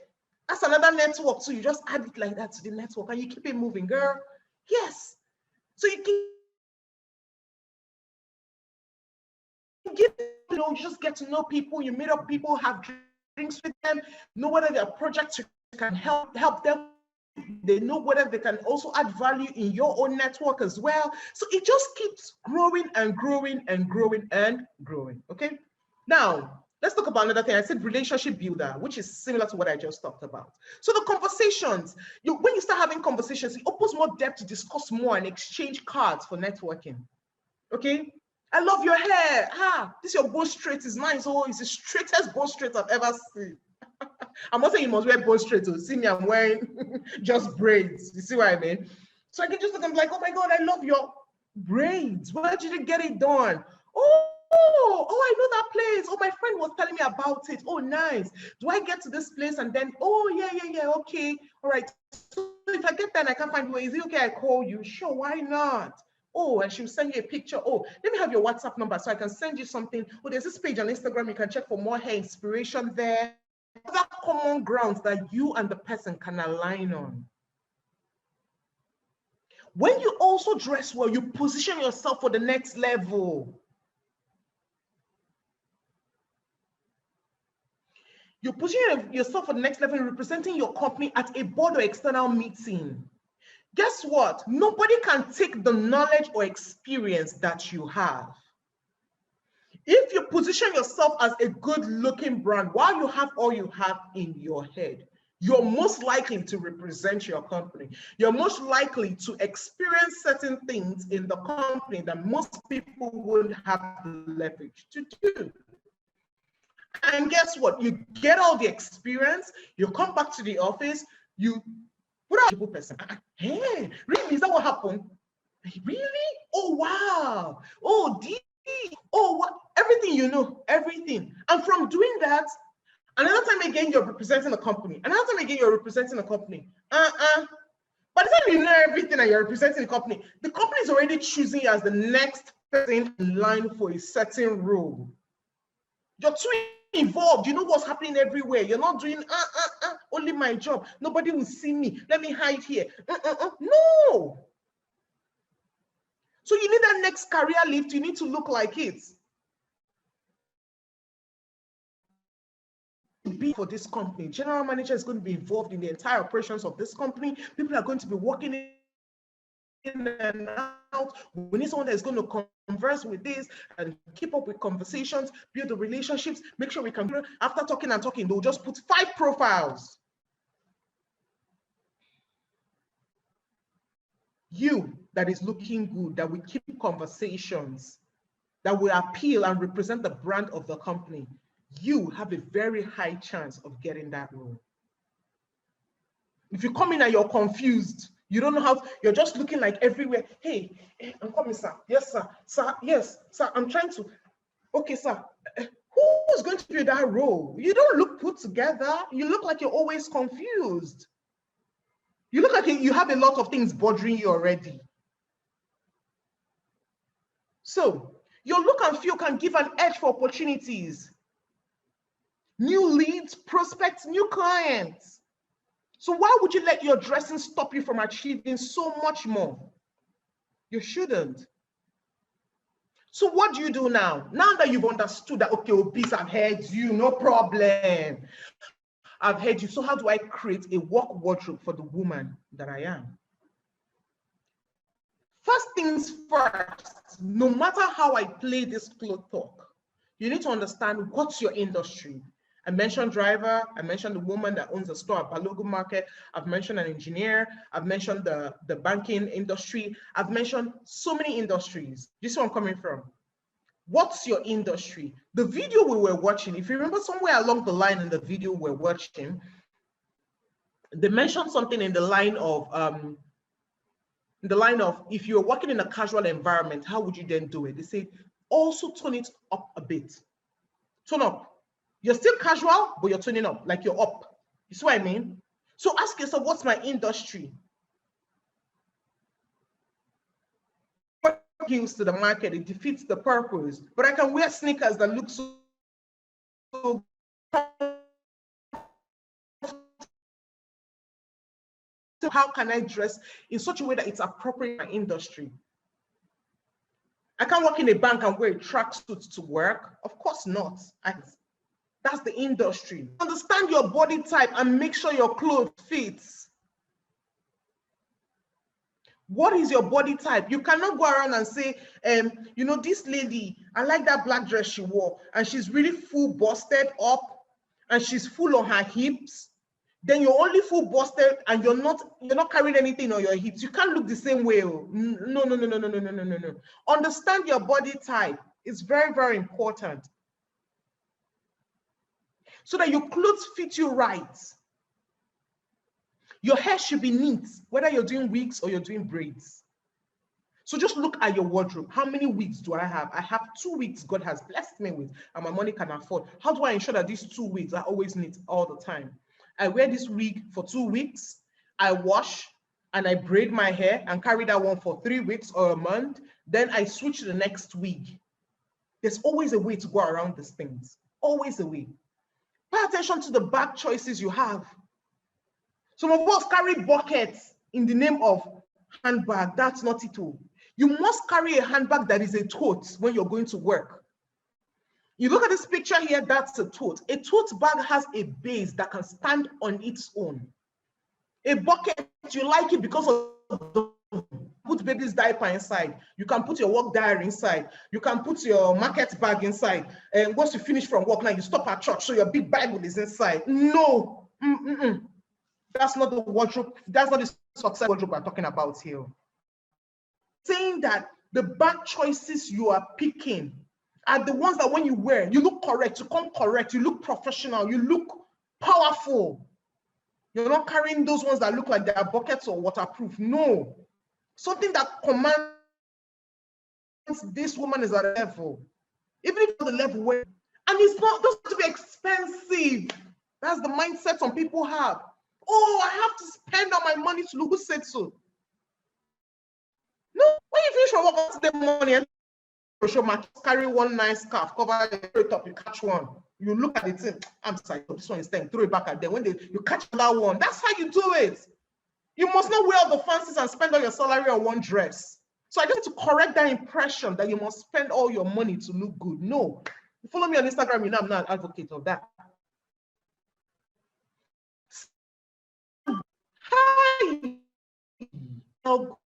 That's another network. So you just add it like that to the network and you keep it moving, girl. Yes. So you you just get to know people, you meet up people, have drinks with them, know whether there are projects you can help them. They know whether they can also add value in your own network as well. So it just keeps growing and growing and growing and growing. Okay. Now, let's talk about another thing. I said relationship builder, which is similar to what I just talked about. So the conversations, when you start having conversations, it opens more depth to discuss more and exchange cards for networking. Okay. I love your hair. This your bone straight is nice. Oh, it's the straightest bone straight I've ever seen. I'm not saying you must wear bone straight to see me. I'm wearing just braids. You see what I mean? So I can just look and be like, oh my God, I love your braids. Where did you get it done? Oh, I know that place. Oh, my friend was telling me about it. Oh, nice. Do I get to this place and then, oh, yeah, okay. All right. So if I get there and I can't find you, is it okay I call you? Sure, why not? Oh, and she'll send you a picture. Oh, let me have your WhatsApp number so I can send you something. Oh, there's this page on Instagram. You can check for more hair inspiration there. Other common grounds that you and the person can align on. When you also dress well, you position yourself for the next level. You position yourself for the next level, representing your company at a board or external meeting. Guess what? Nobody can take the knowledge or experience that you have. If you position yourself as a good-looking brand while you have all you have in your head, you're most likely to represent your company. You're most likely to experience certain things in the company that most people wouldn't have the leverage to do. And guess what? You get all the experience, you come back to the office, you put out a person. Hey, really? Is that what happened? Really? Oh, wow. Oh, oh, what? Everything you know, everything. And from doing that, another time again, you're representing a company. Another time again, you're representing a company. By the time you know everything and you're representing the company is already choosing you as the next person in line for a certain role. You're too involved. You know what's happening everywhere. You're not doing only my job. Nobody will see me. Let me hide here. No. So you need that next career lift. You need to look like it. be for this company. General manager is going to be involved in the entire operations of this company. People are going to be working in and out. We need someone that's going to converse with this and keep up with conversations, build the relationships, make sure we can, after talking and talking, they'll just put 5 profiles. You that is looking good, that will keep conversations, that will appeal and represent the brand of the company, you have a very high chance of getting that role. If you come in and you're confused, you don't know how, you're just looking like everywhere. Hey, I'm coming, sir. Yes, sir. Sir, yes, sir. I'm trying to. Okay, sir. Who's going to be that role? You don't look put together. You look like you're always confused. You look like you have a lot of things bothering you already. So your look and feel can give an edge for opportunities. New leads, prospects, new clients. So why would you let your dressing stop you from achieving so much more? You shouldn't. So what do you do now? Now that you've understood that, okay, Obis, I've heard you, no problem. I've heard you. So how do I create a work wardrobe for the woman that I am? First things first, no matter how I play this cloth talk, you need to understand what's your industry. I mentioned driver, I mentioned the woman that owns a store at Balogun Market, I've mentioned an engineer, I've mentioned the banking industry, I've mentioned so many industries. This is where I'm coming from. What's your industry? The video we were watching, if you remember somewhere along the line in the video we're watching, they mentioned something in the line of if you're working in a casual environment, how would you then do it? They say also turn it up a bit. Turn up. You're still casual, but you're turning up, like you're up. You see what I mean? So ask yourself, what's my industry? What gives to the market? It defeats the purpose. But I can wear sneakers that look so how can I dress in such a way that it's appropriate for my industry? I can't work in a bank and wear a tracksuit to work. Of course not. That's the industry. Understand your body type and make sure your clothes fits. What is your body type? You cannot go around and say, you know, this lady, I like that black dress she wore, and she's really full busted up, and she's full on her hips. Then you're only full busted and you're not carrying anything on your hips. You can't look the same way. No. Understand your body type. It's very, very important. So that your clothes fit you right. Your hair should be neat, whether you're doing wigs or you're doing braids. So just look at your wardrobe. How many wigs do I have? I have 2 wigs God has blessed me with and my money can afford. How do I ensure that these 2 wigs are always neat all the time? I wear this wig for 2 weeks, I wash and I braid my hair and carry that one for 3 weeks or a month. Then I switch to the next wig. There's always a way to go around these things. Always a way. Pay attention to the bag choices you have. Some of us carry buckets in the name of handbag. That's not it all. You must carry a handbag that is a tote when you're going to work. You look at this picture here, that's a tote. A tote bag has a base that can stand on its own. A bucket, you like it because of the put baby's diaper inside. You can put your work diary inside. You can put your market bag inside. And once you finish from work now, you stop at church, so your big Bible is inside. No. That's not the wardrobe. That's not the success wardrobe we're talking about here. Saying that the bag choices you are picking are the ones that when you wear, you look correct, you come correct, you look professional, you look powerful. You're not carrying those ones that look like they are buckets or waterproof. No. Something that commands this woman is at a level. Even if the level where, and it's not doesn't have to be expensive. That's the mindset some people have. Oh, I have to spend all my money to look. Who said so? No, when you finish from work, what's the money? And show my carry one nice scarf, cover it up, you catch one. You look at it, and I'm sorry, this one is staying, throw it back at them. When you catch that one, that's how you do it. You must not wear all the fancies and spend all your salary on one dress. So I just need to correct that impression that you must spend all your money to look good. No. You follow me on Instagram, you know I'm not an advocate of that. Hi. Smell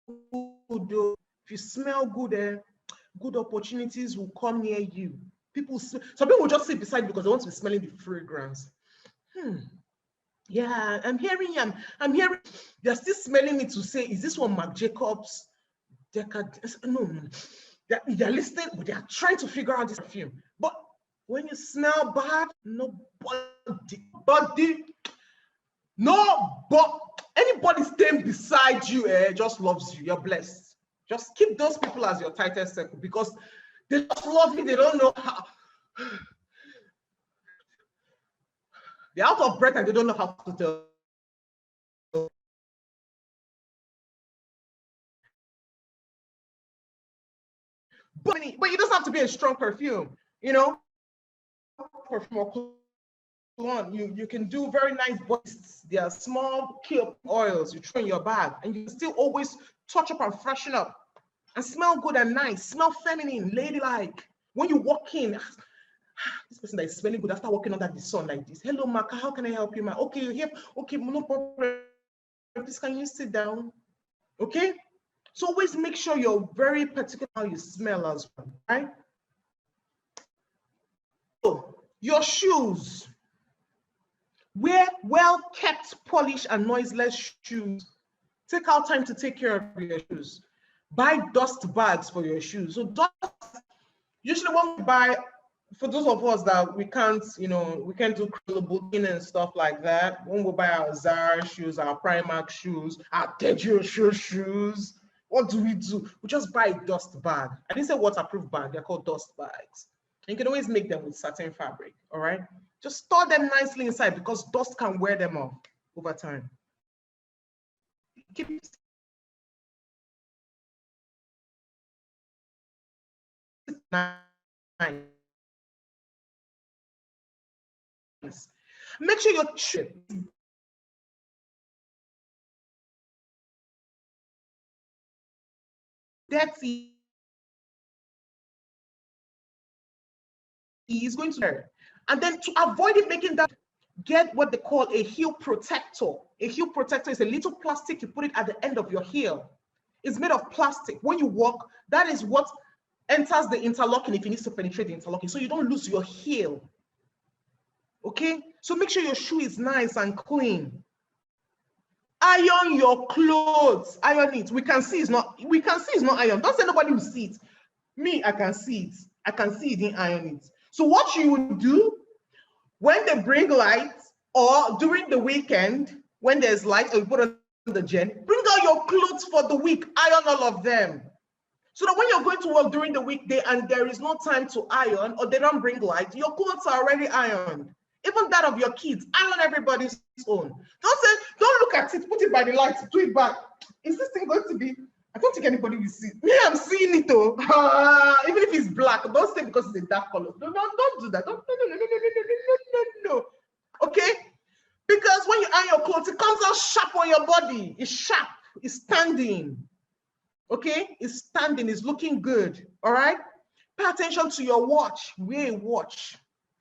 good. If you smell good, good opportunities will come near you. Some people will just sit beside you because they want to be smelling the fragrance. Yeah, I'm hearing they're still smelling me to say, is this one Marc Jacobs? No, they're listening, but they're trying to figure out this perfume. But when you smell bad, anybody staying beside you just loves you. You're blessed. Just keep those people as your tightest circle because they just love you. They don't know how. They're out of breath and they don't know how to tell. But it doesn't have to be a strong perfume, you know. Perfume or cologne, you can do very nice bodies. They are small cute oils you throw in your bag, and you can still always touch up and freshen up and smell good and nice, smell feminine, ladylike. When you walk in, this person that is smelling good after walking under the sun like this. Hello, Maka, how can I help you, ma? Okay, you're here. Okay, no problem. Please, can you sit down? Okay. So always make sure you're very particular how you smell as well, right? So your shoes. Wear well-kept, polished, and noiseless shoes. Take out time to take care of your shoes. Buy dust bags for your shoes. So usually when we buy, for those of us that we can't do booking and stuff like that, when we buy our Zara shoes, our Primark shoes, our Tejo shoes, what do? We just buy a dust bag. I didn't say waterproof bag, they're called dust bags. And you can always make them with satin fabric, all right? Just store them nicely inside because dust can wear them off over time. Keep nice. Make sure your trip dirty is going to, and then to avoid it making that, get what they call a heel protector. A heel protector is a little plastic, you put it at the end of your heel. It's made of plastic. When you walk, that is what enters the interlocking if it needs to penetrate the interlocking, so you don't lose your heel. Okay, so make sure your shoe is nice and clean. Iron your clothes. Iron it. We can see it's not iron. Don't say nobody will see it. Me, I can see it. I can see it in iron it. So what you would do when they bring light or during the weekend, when there's light or you put on the gen, bring out your clothes for the week, iron all of them. So that when you're going to work during the weekday and there is no time to iron or they don't bring light, your clothes are already ironed. Even that of your kids, iron everybody's own. Don't look at it, put it by the light, do it back. Is this thing going to be? I don't think anybody will see it. Me, I'm seeing it though. Even if it's black, don't say because it's a dark color. No, don't do that. No. Okay? Because when you iron your clothes, it comes out sharp on your body. It's sharp. It's standing. Okay? It's standing. It's looking good. All right? Pay attention to your watch. Wear a watch.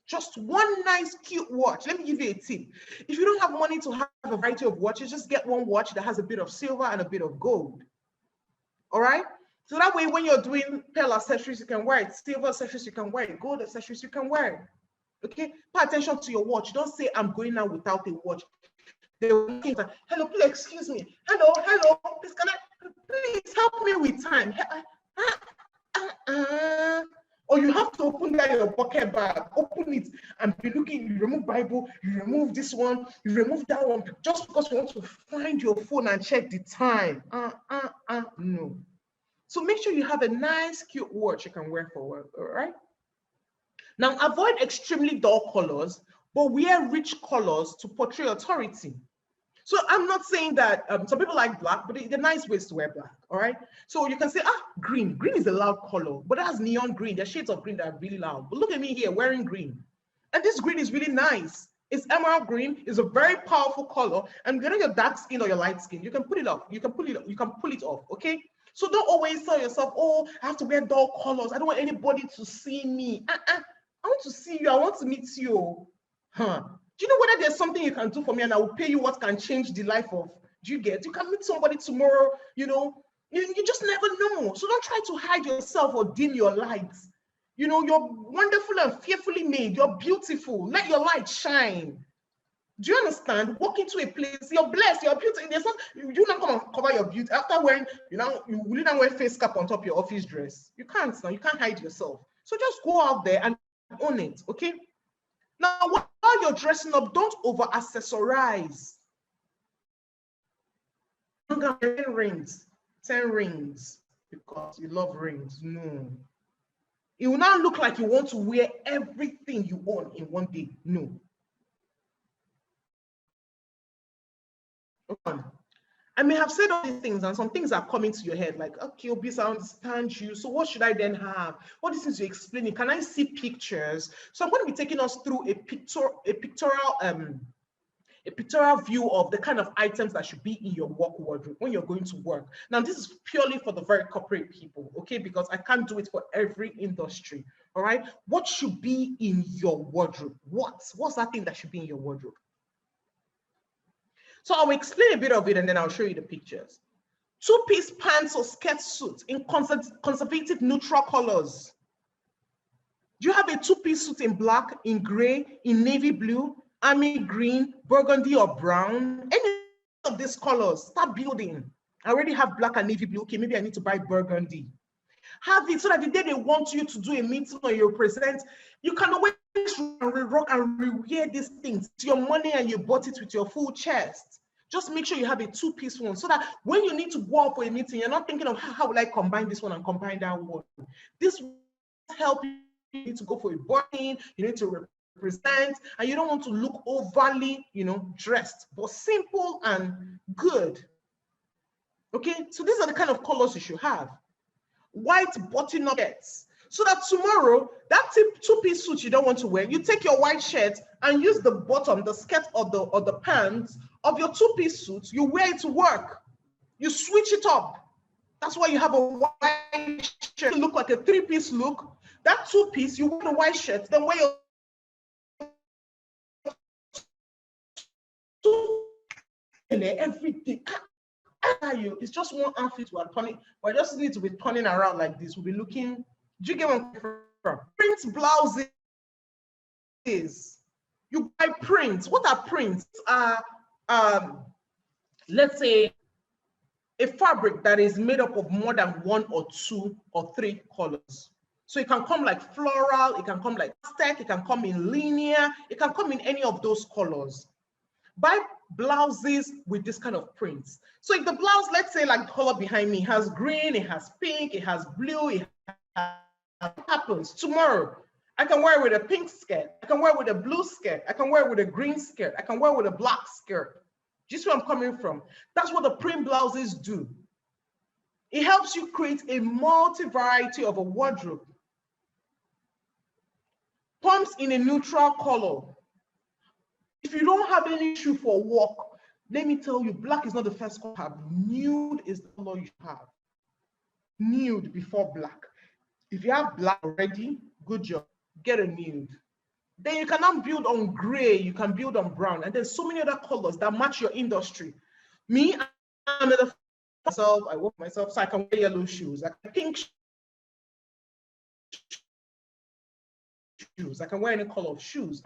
Just one nice, cute watch. Let me give you a tip. If you don't have money to have a variety of watches, just get one watch that has a bit of silver and a bit of gold. All right? So that way, when you're doing pearl accessories, you can wear it. Silver accessories, you can wear it. Gold accessories, you can wear it. Okay? Pay attention to your watch. Don't say, I'm going out without a watch. Hello, please, excuse me. Hello, please, please help me with time. Or you have to open that your pocket bag, open it and be looking, you remove Bible, you remove this one, you remove that one, just because you want to find your phone and check the time. No. So make sure you have a nice, cute watch you can wear for work, all right? Now, avoid extremely dull colors, but wear rich colors to portray authority. So I'm not saying that some people like black, but the nice ways to wear black, all right? So you can say, green. Green is a loud color, but it has neon green. There's shades of green that are really loud. But look at me here wearing green. And this green is really nice. It's emerald green. It's a very powerful color. And whether you're dark skin or you're light skin, you can put it off. You can pull it off, okay? So don't always tell yourself, oh, I have to wear dull colors. I don't want anybody to see me. I want to see you. I want to meet you. Do you know whether there's something you can do for me and I will pay you what can change the life of Do you get? You can meet somebody tomorrow, you know, you just never know. So don't try to hide yourself or dim your lights. You know, you're wonderful and fearfully made. You're beautiful. Let your light shine. Do you understand? Walk into a place, you're blessed, you're beautiful. There's not, you're not gonna cover your beauty after wearing, you know, you will not wear face cap on top of your office dress. You can't now, you can't hide yourself. So just go out there and own it, okay? Now, while you're dressing up, don't over accessorize. 10 rings, 10 rings, because you love rings. No. It will not look like you want to wear everything you own in one day. No. I may have said all these things and some things are coming to your head like, okay, Obis, I understand you. So what should I then have? What is this you're explaining? Can I see pictures? So I'm going to be taking us through a pictorial view of the kind of items that should be in your work wardrobe when you're going to work. Now, this is purely for the very corporate people, okay? Because I can't do it for every industry, all right? What should be in your wardrobe? What's that thing that should be in your wardrobe? So I'll explain a bit of it and then I'll show you the pictures. Two-piece pants or skirt suit in conservative neutral colors. Do you have a two-piece suit in black, in gray, in navy blue, army green, burgundy or brown? Any of these colors, start building. I already have black and navy blue. Okay, maybe I need to buy burgundy. Have it so that the day they want you to do a meeting or you present, you can always rock and re-wear these things. It's your money and you bought it with your full chest. Just make sure you have a two-piece one so that when you need to go out for a meeting, you're not thinking of how will I combine this one and combine that one. This will help you. You need to go for a boarding, you need to represent, and you don't want to look overly, you know, dressed, but simple and good. Okay, so these are the kind of colors you should have. White button-up shirts, so that tomorrow, that two-piece suit you don't want to wear, you take your white shirt and use the bottom, the skirt or the pants of your two-piece suit, you wear it to work. You switch it up. That's why you have a white shirt, look like a three-piece look. That two-piece, you wear the white shirt, then wear your everything. It's just one outfit we're turning. We just need to be turning around like this. We'll be looking. Do you get what I'm from? Print blouses. You buy prints. What are prints? Let's say a fabric that is made up of more than one or two or three colors. So it can come like floral, it can come like stack, it can come in linear, it can come in any of those colors. Buy blouses with this kind of prints. So if the blouse, let's say like the color behind me, has green, it has pink, it has blue, it happens tomorrow. I can wear it with a pink skirt, I can wear it with a blue skirt, I can wear it with a green skirt, I can wear it with a black skirt. Do you see where I'm coming from? That's what the print blouses do. It helps you create a multi-variety of a wardrobe. Pumps in a neutral color. If you don't have any shoe for work, let me tell you, black is not the first color to have. Nude is the color you should have. Nude before black. If you have black already, good job. Get a nude. Then you cannot build on gray, you can build on brown. And there's so many other colors that match your industry. Me, I'm the myself, I work myself, so I can wear yellow shoes, like pink shoes. I can wear any color of shoes.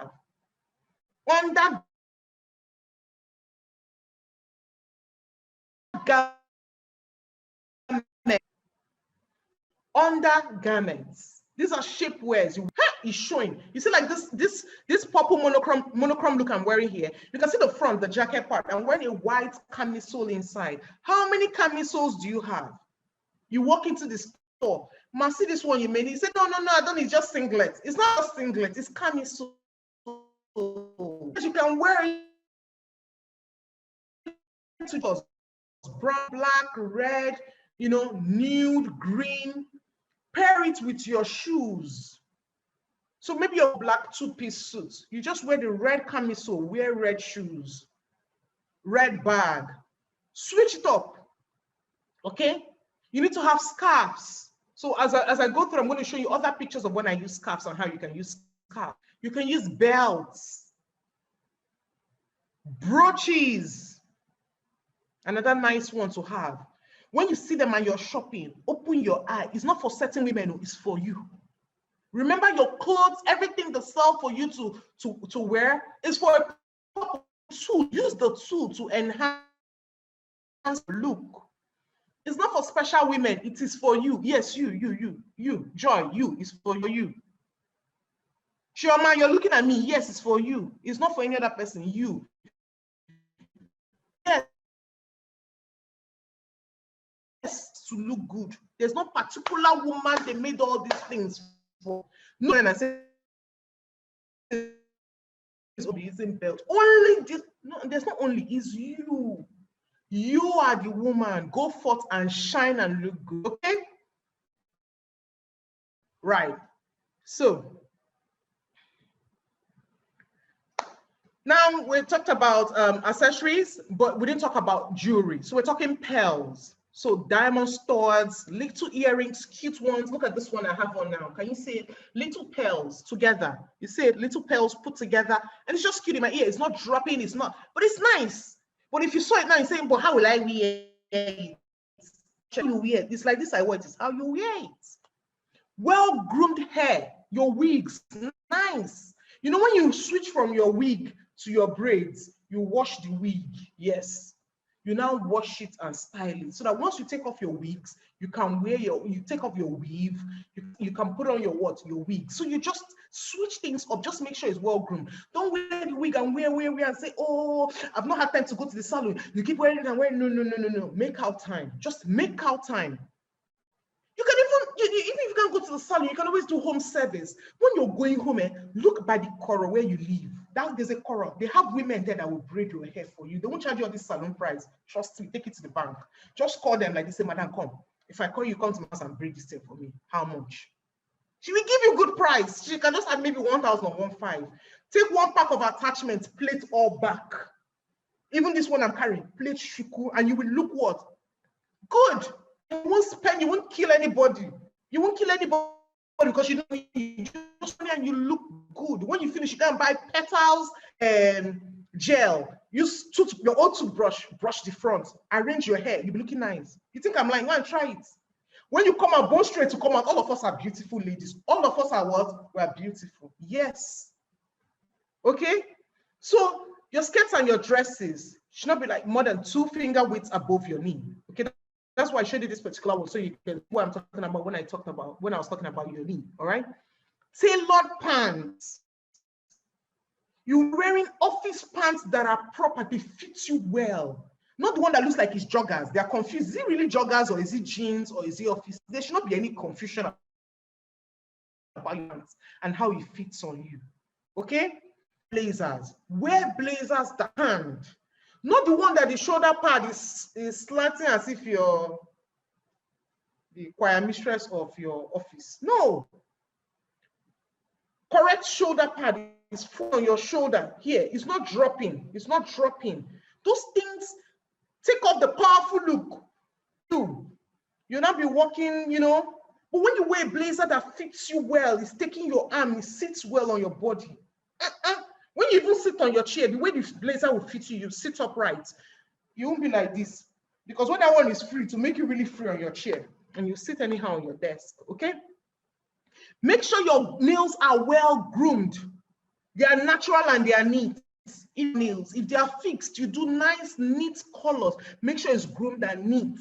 Undergarments. These are shapewears. Is showing. You see, like this purple monochrome look I'm wearing here. You can see the front, the jacket part. I'm wearing a white camisole inside. How many camisoles do you have? You walk into the store, must see this one you made. You say, no, I don't. It's just singlet. It's not just singlet. It's camisole. You can wear it to brown, black, red, you know, nude, green. Pair it with your shoes. So maybe your black two-piece suit. You just wear the red camisole, wear red shoes, red bag. Switch it up, okay? You need to have scarves. So as I go through, I'm going to show you other pictures of when I use scarves and how you can use scarves. You can use belts, brooches. Another nice one to have. When you see them and you're shopping, open your eye. It's not for certain women, it's for you. Remember, your clothes, everything they sell for you to wear is for a tool. Use the tool to enhance your look. It's not for special women, it is for you. Yes, you, Joy, you, it's for you. Chioma, you're looking at me. Yes, it's for you. It's not for any other person, you. Yes, to look good. There's no particular woman they made all these things for. No, and I say using belt. Only this, no, there's not only, it's you. You are the woman. Go forth and shine and look good. Okay? Right. So now we talked about accessories, but we didn't talk about jewelry. So we're talking pearls. So diamond studs, little earrings, cute ones. Look at this one I have on now. Can you see it? Little pearls together. You see it? Little pearls put together. And it's just cute in my ear. It's not dropping, it's not, but it's nice. But if you saw it now, you're saying, but how will I wear it? How you wear it? It's like this, I wear it. It's how you wear it. Well-groomed hair, your wigs, nice. You know, when you switch from your wig to your braids, you wash the wig, yes. You now wash it and style it so that once you take off your wigs, you can wear you take off your weave, you can put on your what? Your wig. So you just switch things up, just make sure it's well groomed. Don't wear the wig and wear and say, oh, I've not had time to go to the salon. You keep wearing it and wearing, no. Make out time, just make out time. You can even if you can't go to the salon, you can always do home service. When you're going home, look by the corner where you live. There's a corner. They have women there that will braid your hair for you. They won't charge you all this salon price. Trust me, take it to the bank. Just call them like this, say, madam, come. If I call you, come to my house and braid this hair for me. How much? She will give you good price. She can just have maybe 1,000 or 1,500. Take one pack of attachments, plait all back. Even this one I'm carrying, plait shuku, and you will look what? Good. You won't spend, you won't kill anybody. You won't kill anybody because you know you just and you look good. When you finish, you can buy petals and gel. Use your old toothbrush, brush the front, arrange your hair. You'll be looking nice. You think I'm lying? Go and try it. When you come out, bone straight to come out, all of us are beautiful ladies. All of us are what? We are beautiful. Yes. Okay? So your skirts and your dresses should not be like more than 2 finger widths above your knee. Okay? That's why I showed you this particular one so you can see what I'm talking about when I was talking about your knee. All right. Tailored pants. You're wearing office pants that are proper, they fit you well. Not the one that looks like it's joggers. They are confused. Is it really joggers or is it jeans or is it office? There should not be any confusion about your pants and how it fits on you. Okay? Blazers. Wear blazers that hand. Not the one that the shoulder pad is slanting as if you're the choir mistress of your office. No. Correct shoulder pad is full on your shoulder here. It's not dropping. It's not dropping. Those things take off the powerful look. You'll not be walking, you know. But when you wear a blazer that fits you well, it's taking your arm, it sits well on your body. When you even sit on your chair, the way the blazer will fit you, you sit upright. You won't be like this. Because when that one is free, to make you really free on your chair, and you sit anyhow on your desk, okay? Make sure your nails are well groomed. They are natural and they are neat. Nails, if they are fixed, you do nice, neat colors. Make sure it's groomed and neat.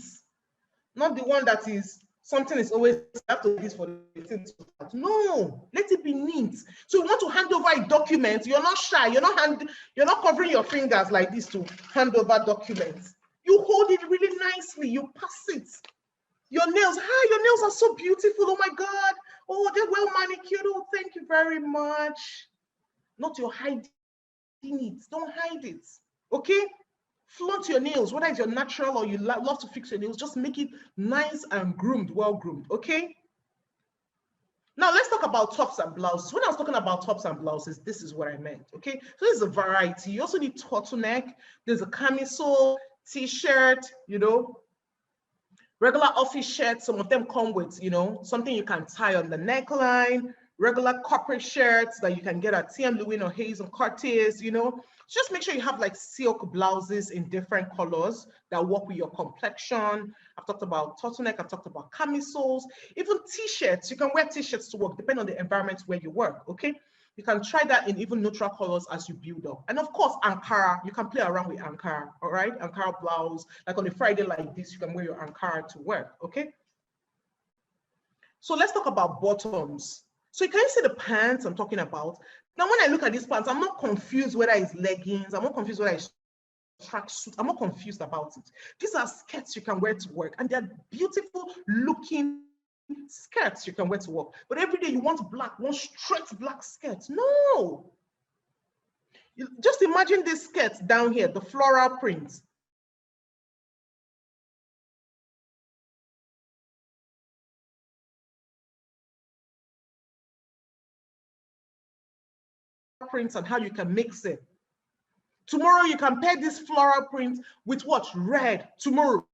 Not the one that is, something is always, have to do this for the thing to start. No, let it be neat. So you want to hand over a document, you're not shy, you're not covering your fingers like this to hand over documents. You hold it really nicely, you pass it. Your nails, hi, your nails are so beautiful, oh my God. Oh, they're well manicured, oh, thank you very much. Not your hiding it, don't hide it, okay? Flaunt your nails, whether it's your natural or you love to fix your nails, just make it nice and groomed, well groomed, okay? Now let's talk about tops and blouses. When I was talking about tops and blouses, this is what I meant, okay? So there's a variety. You also need turtleneck, there's a camisole, t-shirt, you know, regular office shirts. Some of them come with, you know, something you can tie on the neckline, regular corporate shirts that you can get at TM Lewin or Hayes and Curtis, you know. Just make sure you have like silk blouses in different colors that work with your complexion. I've talked about turtleneck, I've talked about camisoles, even t-shirts. You can wear t-shirts to work, depending on the environment where you work, okay? You can try that in even neutral colors as you build up. And of course, Ankara, you can play around with Ankara, all right? Ankara blouse, like on a Friday like this, you can wear your Ankara to work, okay? So let's talk about bottoms. So you can see the pants I'm talking about. Now, when I look at these pants, I'm not confused whether it's leggings, I'm not confused whether it's tracksuit, I'm not confused about it. These are skirts you can wear to work, and they're beautiful looking skirts you can wear to work. But every day you want black, one straight black skirt. No. Just imagine this skirt down here, the floral print. Prints and how you can mix it. Tomorrow you can pair this floral print with what? Red. Tomorrow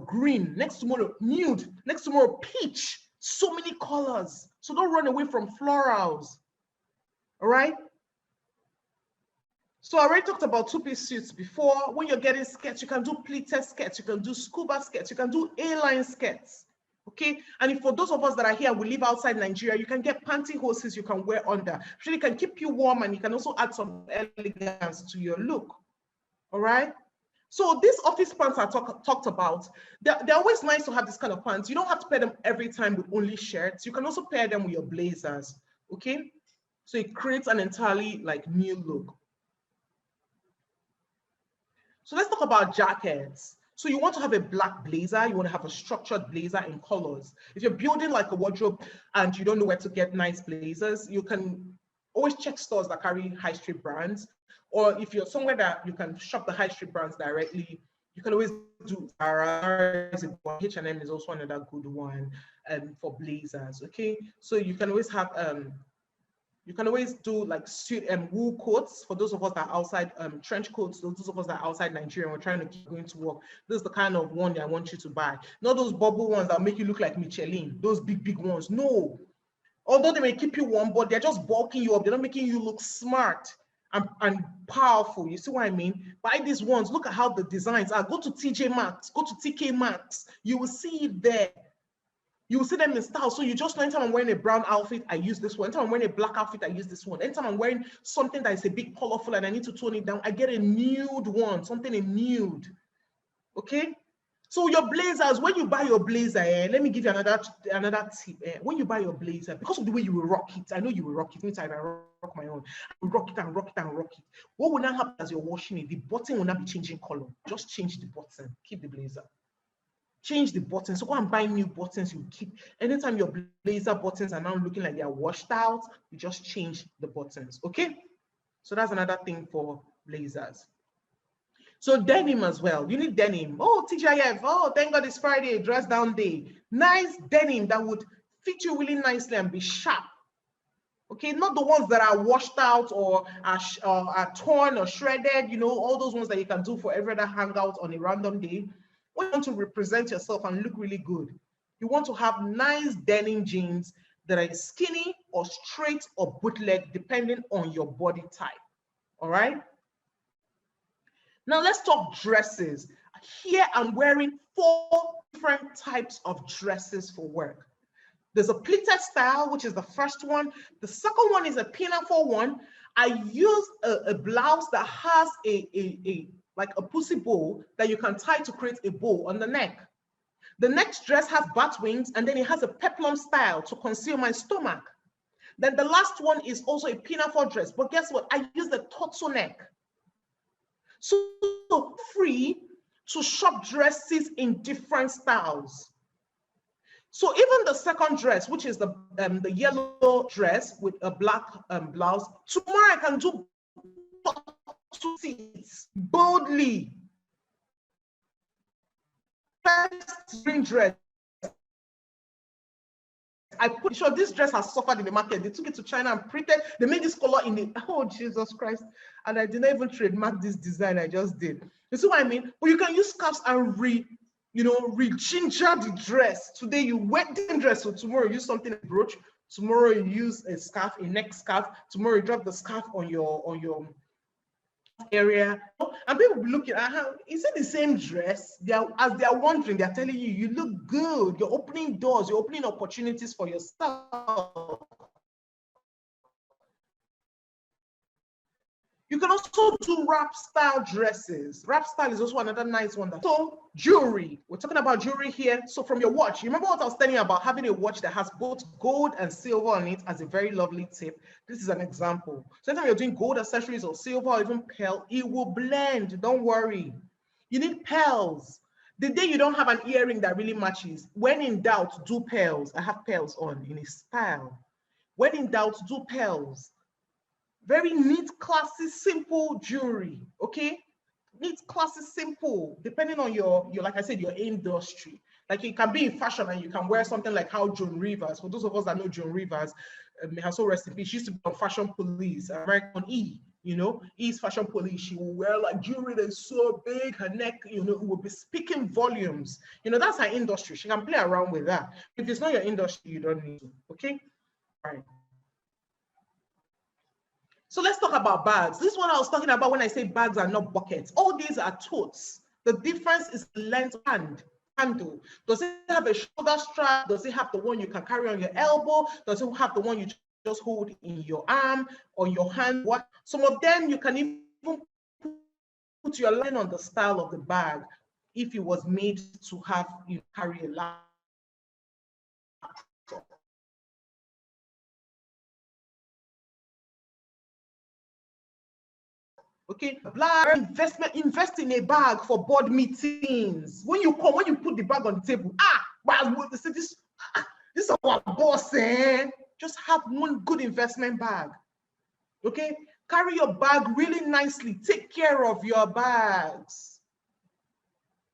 green. Next tomorrow nude. Next tomorrow peach. So many colors. So don't run away from florals. All right. So I already talked about two-piece suits before. When you're getting skirts, you can do pleated skirts. You can do scuba skirts. You can do A-line skirts. Okay, and if for those of us that are here, we live outside Nigeria, you can get pantyhoses you can wear under. Actually, it can keep you warm, and you can also add some elegance to your look. All right. So these office pants I talked about, they're always nice to have this kind of pants. You don't have to pair them every time with only shirts. You can also pair them with your blazers. Okay, so it creates an entirely like new look. So let's talk about jackets. So you want to have a black blazer, you want to have a structured blazer in colors. If you're building like a wardrobe and you don't know where to get nice blazers, you can always check stores that carry high street brands. Or if you're somewhere that you can shop the high street brands directly, you can always do Zara. H&M is also another good one for blazers, okay? So you can always have, you can always do like suit and wool coats for those of us that are outside, trench coats, those of us that are outside Nigeria and we're trying to keep going to work. This is the kind of one that I want you to buy. Not those bubble ones that make you look like Michelin, those big ones. No. Although they may keep you warm, but they're just bulking you up. They're not making you look smart and powerful. You see what I mean? Buy these ones. Look at how the designs are. Go to TJ Maxx, go to TK Maxx. You will see it there. You will see them in style. So you just know anytime I'm wearing a brown outfit, I use this one. Anytime I'm wearing a black outfit, I use this one. Anytime I'm wearing something that is a bit colorful and I need to tone it down, I get a nude one, something in nude. Okay? So your blazers, when you buy your blazer, let me give you another tip. When you buy your blazer, because of the way you will rock it, I know you will rock it. Anytime I rock my own, I will rock it and rock it and rock it. What will not happen as you're washing it? The button will not be changing color. Just change the button. Keep the blazer. Change the buttons. So go and buy new buttons. You keep anytime your blazer buttons are now looking like they are washed out, you just change the buttons. Okay, so that's another thing for blazers. So denim as well. You need denim. Oh, TGIF. Oh, thank God it's Friday, dress down day. Nice denim that would fit you really nicely and be sharp. Okay, not the ones that are washed out or are torn or shredded. You know, all those ones that you can do for every other hangout on a random day. When you want to represent yourself and look really good, you want to have nice denim jeans that are skinny or straight or bootleg, depending on your body type. All right. Now let's talk dresses. Here I'm wearing 4 different types of dresses for work. There's a pleated style, which is the first one. The second one is a pinafore one. I use a blouse that has like a pussy bow that you can tie to create a bow on the neck. The next dress has bat wings, and then it has a peplum style to conceal my stomach. Then the last one is also a pinafore dress, but guess what? I use the turtleneck. So free to shop dresses in different styles. So even the second dress, which is the yellow dress with a black blouse, tomorrow I can do seats boldly. First green dress. I put sure this dress has suffered in the market. They took it to China and printed. They made this color in the, oh Jesus Christ. And I didn't even trademark this design. I just did. You see what I mean? But you can use scarves and re-ginger the dress. Today you wear the dress, so tomorrow use something brooch. Tomorrow you use a scarf, a neck scarf. Tomorrow you drop the scarf on your area, and people be looking at her. Is it the same dress? As they are wondering, they are telling you, you look good. You're opening doors. You're opening opportunities for yourself. You can also do wrap style dresses. Wrap style is also another nice one. So jewelry, we're talking about jewelry here. So from your watch, you remember what I was telling you about having a watch that has both gold and silver on it as a very lovely tip? This is an example. So anytime you're doing gold accessories or silver or even pearl, it will blend, don't worry. You need pearls. The day you don't have an earring that really matches, when in doubt, do pearls. I have pearls on in a style. When in doubt, do pearls. Very neat, classy, simple jewelry, okay? Neat, classy, simple, depending on your, like I said, your industry. Like you can be in fashion and you can wear something like how Joan Rivers, for those of us that know Joan Rivers, may her soul rest in peace, she used to be on Fashion Police, American E, you know, E's Fashion Police. She will wear like jewelry that is so big, her neck, you know, it will be speaking volumes. You know, that's her industry. She can play around with that. If it's not your industry, you don't need to, okay? All right. So let's talk about bags. This is what I was talking about when I say bags are not buckets. All these are totes. The difference is the length and handle. Does it have a shoulder strap? Does it have the one you can carry on your elbow? Does it have the one you just hold in your arm or your hand? What? Some of them you can even put your line on the style of the bag if it was made to have you carry a laptop. Okay, invest in a bag for board meetings. When you come, when you put the bag on the table, this is our boss, eh? Just have one good investment bag. Okay, carry your bag really nicely. Take care of your bags.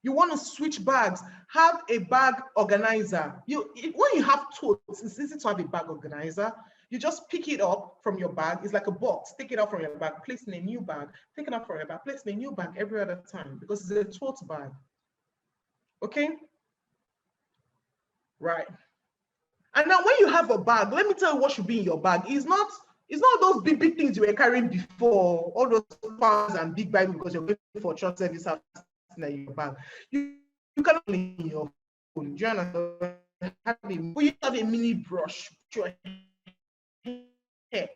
You want to switch bags, have a bag organizer. When you have totes, it's easy to have a bag organizer. You just pick it up from your bag. It's like a box. Take it out from your bag, place in a new bag. Take it out from your bag, place in a new bag every other time because it's a tote bag. Okay? Right. And now when you have a bag, let me tell you what should be in your bag. It's not those big things you were carrying before, all those pounds and big bags because you're going for church service in your bag. You cannot clean your phone. Do you understand? You have a mini brush. Hair.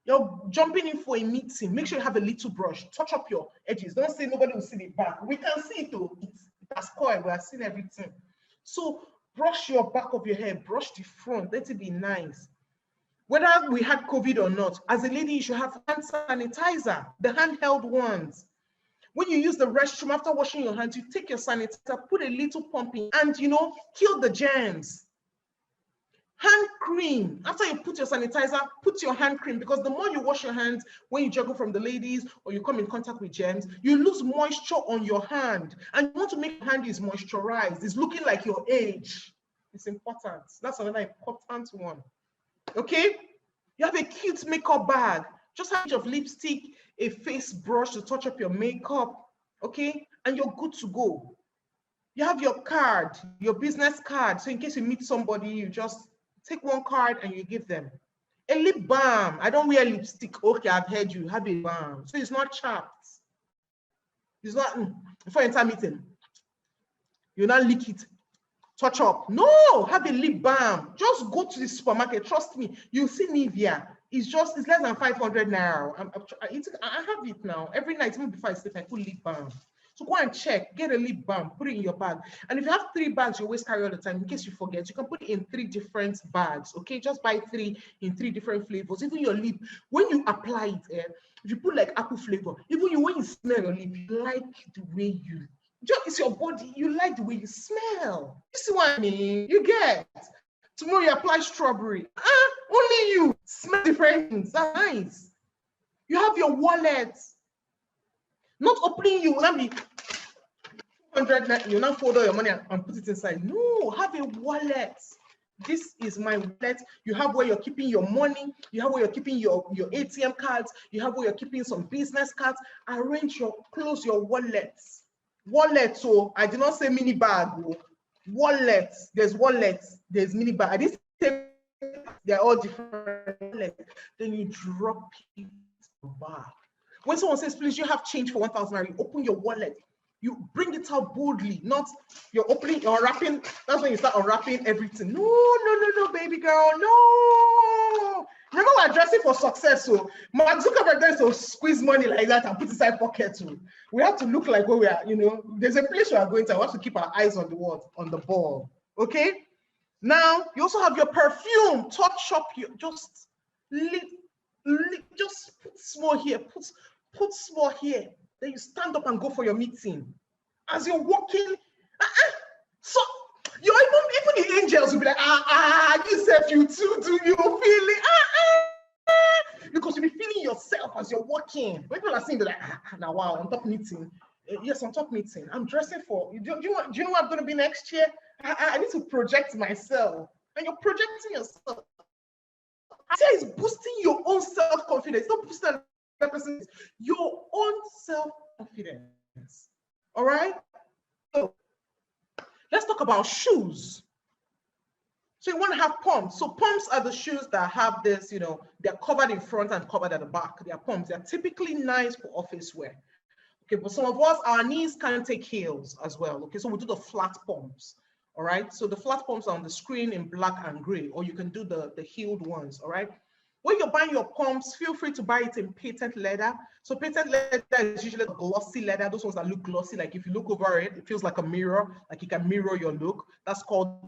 You're jumping in for a meeting. Make sure you have a little brush. Touch up your edges. Don't say nobody will see the back. We can see it though. It has coil. We have seen everything. So brush your back of your hair. Brush the front. Let it be nice. Whether we had COVID or not, as a lady, you should have hand sanitizer, the handheld ones. When you use the restroom after washing your hands, you take your sanitizer, put a little pump in, and kill the germs. Hand cream. After you put your sanitizer, put your hand cream because the more you wash your hands when you juggle from the ladies or you come in contact with germs, you lose moisture on your hand. And you want to make your hand is moisturized. It's looking like your age. It's important. That's another important one. Okay? You have a cute makeup bag. Just have a bit of lipstick, a face brush to touch up your makeup. Okay? And you're good to go. You have your card, your business card. So in case you meet somebody, you just take one card and you give them. A lip balm. I don't wear lipstick. Okay, I've heard you. Have a balm. So it's not chapped. It's not, before you enter meeting, you not lick it, touch up. No, have a lip balm. Just go to the supermarket. Trust me, you'll see Nivea. It's less than 500 naira. I have it now. Every night, even before I sleep, I put lip balm. So go and check, get a lip balm, put it in your bag. And if you have 3 bags, you always carry all the time, in case you forget, you can put it in 3 different bags, okay? Just buy 3 in 3 different flavors. Even your lip, when you apply it, if you put like apple flavor, even when you smell your lip, you like the way it's your body, you like the way you smell. You see what I mean? You get. Tomorrow you apply strawberry. Only you smell different things. That's nice. You have your wallet. Not opening, you will not be 200, you now fold all your money and put it inside. No, have a wallet. This is my wallet. You have where you're keeping your money. You have where you're keeping your ATM cards. You have where you're keeping some business cards. Close your wallets. Wallet, so I did not say mini bag. Wallet. There's wallets. There's mini bag. I didn't say They're all different. Then you drop it back. When someone says, please, you have change for 1,000 naira, you open your wallet. You bring it out boldly, not you're opening, you're unwrapping. That's when you start unwrapping everything. No, baby girl, no. Remember, we're dressing for success. So Mark Zuckerberg does to squeeze money like that and put inside pocket too. We have to look like where we are, there's a place we are going to. We have to keep our eyes on the wall, on the ball. Okay? Now, you also have your perfume. Touch up your, just put small here, put small here. Then you stand up and go for your meeting. As you're walking, so even the angels will be like, you said you too, do you feel it? Because you'll be feeling yourself as you're walking. When people are saying, they're like, now wow, on top meeting. Yes, on top meeting. I'm dressing for, do you know what I'm going to be next year? I need to project myself. And you're projecting yourself. I say it's boosting your own self-confidence. Not boosting another person's, your own self-confidence. All right? So let's talk about shoes. So you want to have pumps. So pumps are the shoes that have this, they're covered in front and covered at the back. They're pumps. They're typically nice for office wear. Okay, but some of us, our knees can take heels as well. Okay, so we do the flat pumps. All right, so the flat pumps are on the screen in black and gray, or you can do the heeled ones. All right. When you're buying your pumps, feel free to buy it in patent leather. So patent leather is usually glossy leather. Those ones that look glossy, like if you look over it, it feels like a mirror, like you can mirror your look. That's called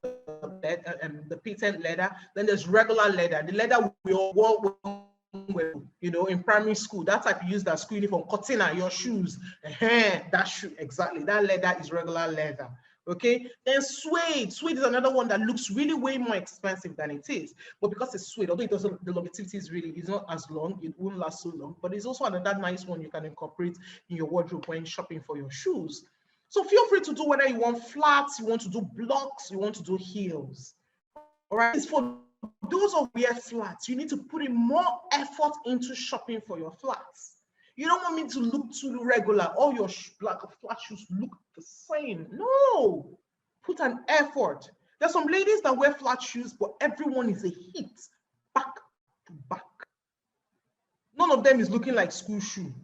the patent leather. Then there's regular leather, the leather we all wore, in primary school. That type you use that school uniform, cutting out your shoes. That shoe, exactly. That leather is regular leather. Okay, then suede. Suede is another one that looks really way more expensive than it is, but because it's suede, although it doesn't, the longevity is not as long, it won't last so long. But it's also another nice one you can incorporate in your wardrobe when shopping for your shoes. So feel free to do whether you want flats, you want to do blocks, you want to do heels. All right, it's for those who wear flats, you need to put in more effort into shopping for your flats. You don't want me to look too regular. All your flat shoes look the same. No, put an effort. There's some ladies that wear flat shoes, but everyone is a hit, back to back. None of them is looking like school shoe.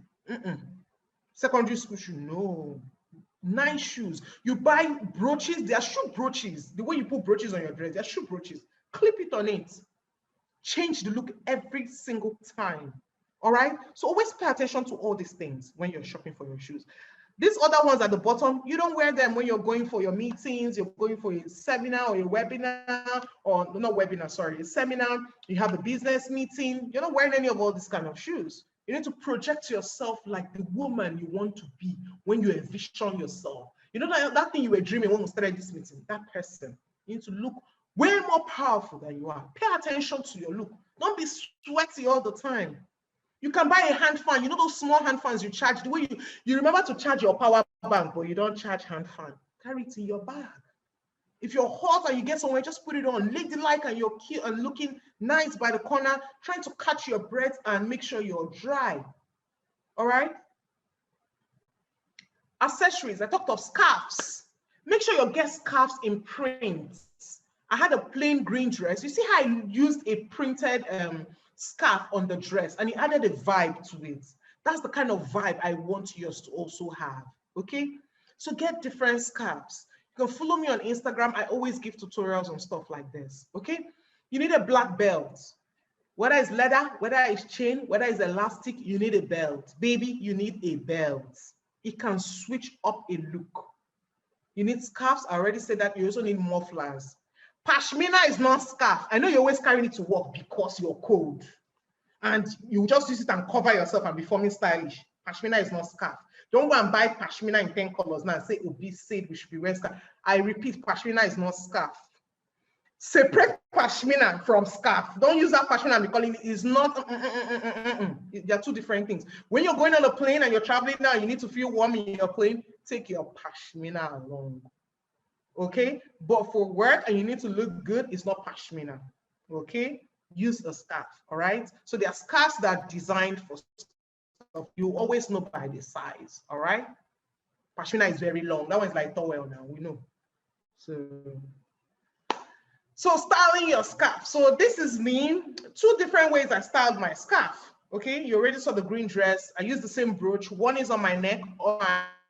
Secondary school shoe, no. Nice shoes. You buy brooches, they are shoe brooches. The way you put brooches on your dress, they are shoe brooches. Clip it on it. Change the look every single time. All right, so always pay attention to all these things when you're shopping for your shoes. These other ones at the bottom, you don't wear them when you're going for your meetings, you're going for a seminar or a webinar, or not webinar, sorry, a seminar, you have a business meeting. You're not wearing any of all these kind of shoes. You need to project yourself like the woman you want to be when you envision yourself. You know that thing you were dreaming when we started this meeting, that person. You need to look way more powerful than you are. Pay attention to your look. Don't be sweaty all the time. You can buy a hand fan. You know those small hand fans you charge? The way you remember to charge your power bank, but you don't charge hand fan. Carry it in your bag. If you're hot and you get somewhere, just put it on. Ladylike and you're cute and looking nice by the corner, trying to catch your breath and make sure you're dry. All right? Accessories. I talked of scarves. Make sure you get scarves in print. I had a plain green dress. You see how I used a printed scarf on the dress and it added a vibe to it. That's the kind of vibe I want yours to also have. Okay? So get different scarves. You can follow me on Instagram. I always give tutorials on stuff like this. Okay? You need a black belt. Whether it's leather, whether it's chain, whether it's elastic, you need a belt. Baby, you need a belt. It can switch up a look. You need scarves. I already said that. You also need mufflers. Pashmina is not scarf. I know you're always carrying it to work because you're cold. And you just use it and cover yourself and be forming stylish. Pashmina is not scarf. Don't go and buy pashmina in 10 colors now and say, Obis said we should be wearing scarf. I repeat, pashmina is not scarf. Separate pashmina from scarf. Don't use that pashmina and be calling it. It's not. They're two different things. When you're going on a plane and you're traveling now, you need to feel warm in your plane, take your pashmina along. Okay? But for work and you need to look good, it's not pashmina. Okay? Use a scarf. All right? So there are scarves that are designed for stuff. You always know by the size. All right? Pashmina is very long. That one's like towel now. We know. So So styling your scarf. So this is me, 2 different ways I styled my scarf. Okay, you already saw the green dress. I used the same brooch. One is on my neck,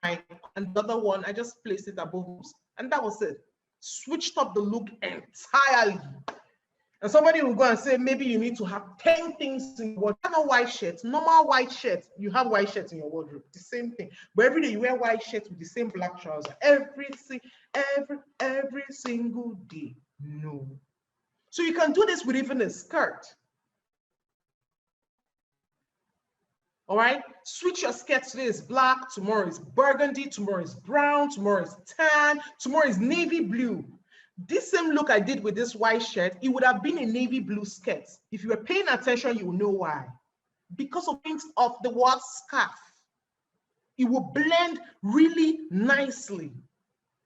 and the other one, I just placed it above, and that was it. Switched up the look entirely. And somebody will go and say, maybe you need to have 10 things in your wardrobe. Have a white shirt, normal white shirt. You have white shirts in your wardrobe, the same thing. But every day you wear white shirts with the same black trouser. Every single day. No. So you can do this with even a skirt. All right, switch your skirt. Today is black, tomorrow is burgundy, tomorrow is brown, tomorrow is tan, tomorrow is navy blue. This same look I did with this white shirt, it would have been a navy blue skirt. If you were paying attention, you will know why. Because of the word scarf. It will blend really nicely.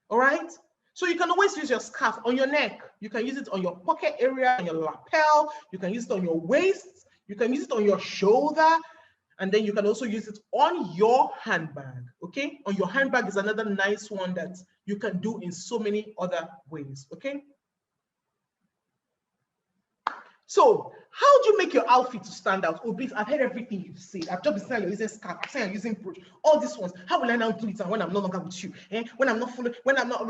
All right, so you can always use your scarf on your neck. You can use it on your pocket area, on your lapel. You can use it on your waist. You can use it on your shoulder. And then you can also use it on your handbag, okay? On your handbag is another nice one that you can do in so many other ways, okay? So how do you make your outfit to stand out? Obis, I've heard everything you've said. I've just been saying you're using scarf, saying you're using brooch, all these ones. How will I now do it when I'm no longer with you? When I'm not fully, when I'm not,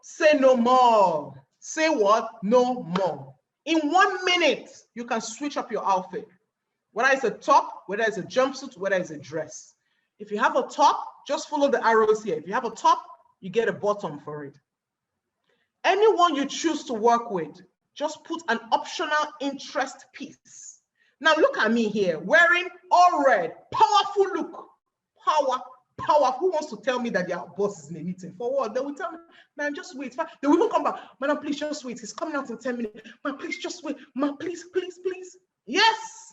say no more. Say what? No more. In 1 minute, you can switch up your outfit. Whether it's a top, whether it's a jumpsuit, whether it's a dress. If you have a top, just follow the arrows here. If you have a top, you get a bottom for it. Anyone you choose to work with, just put an optional interest piece. Now look at me here, wearing all red, powerful look. Power. Who wants to tell me that their boss is in a meeting? For what? They will tell me, man, just wait. They will even come back. Madam, please just wait. He's coming out in 10 minutes. Man, please just wait. Man, please. Yes.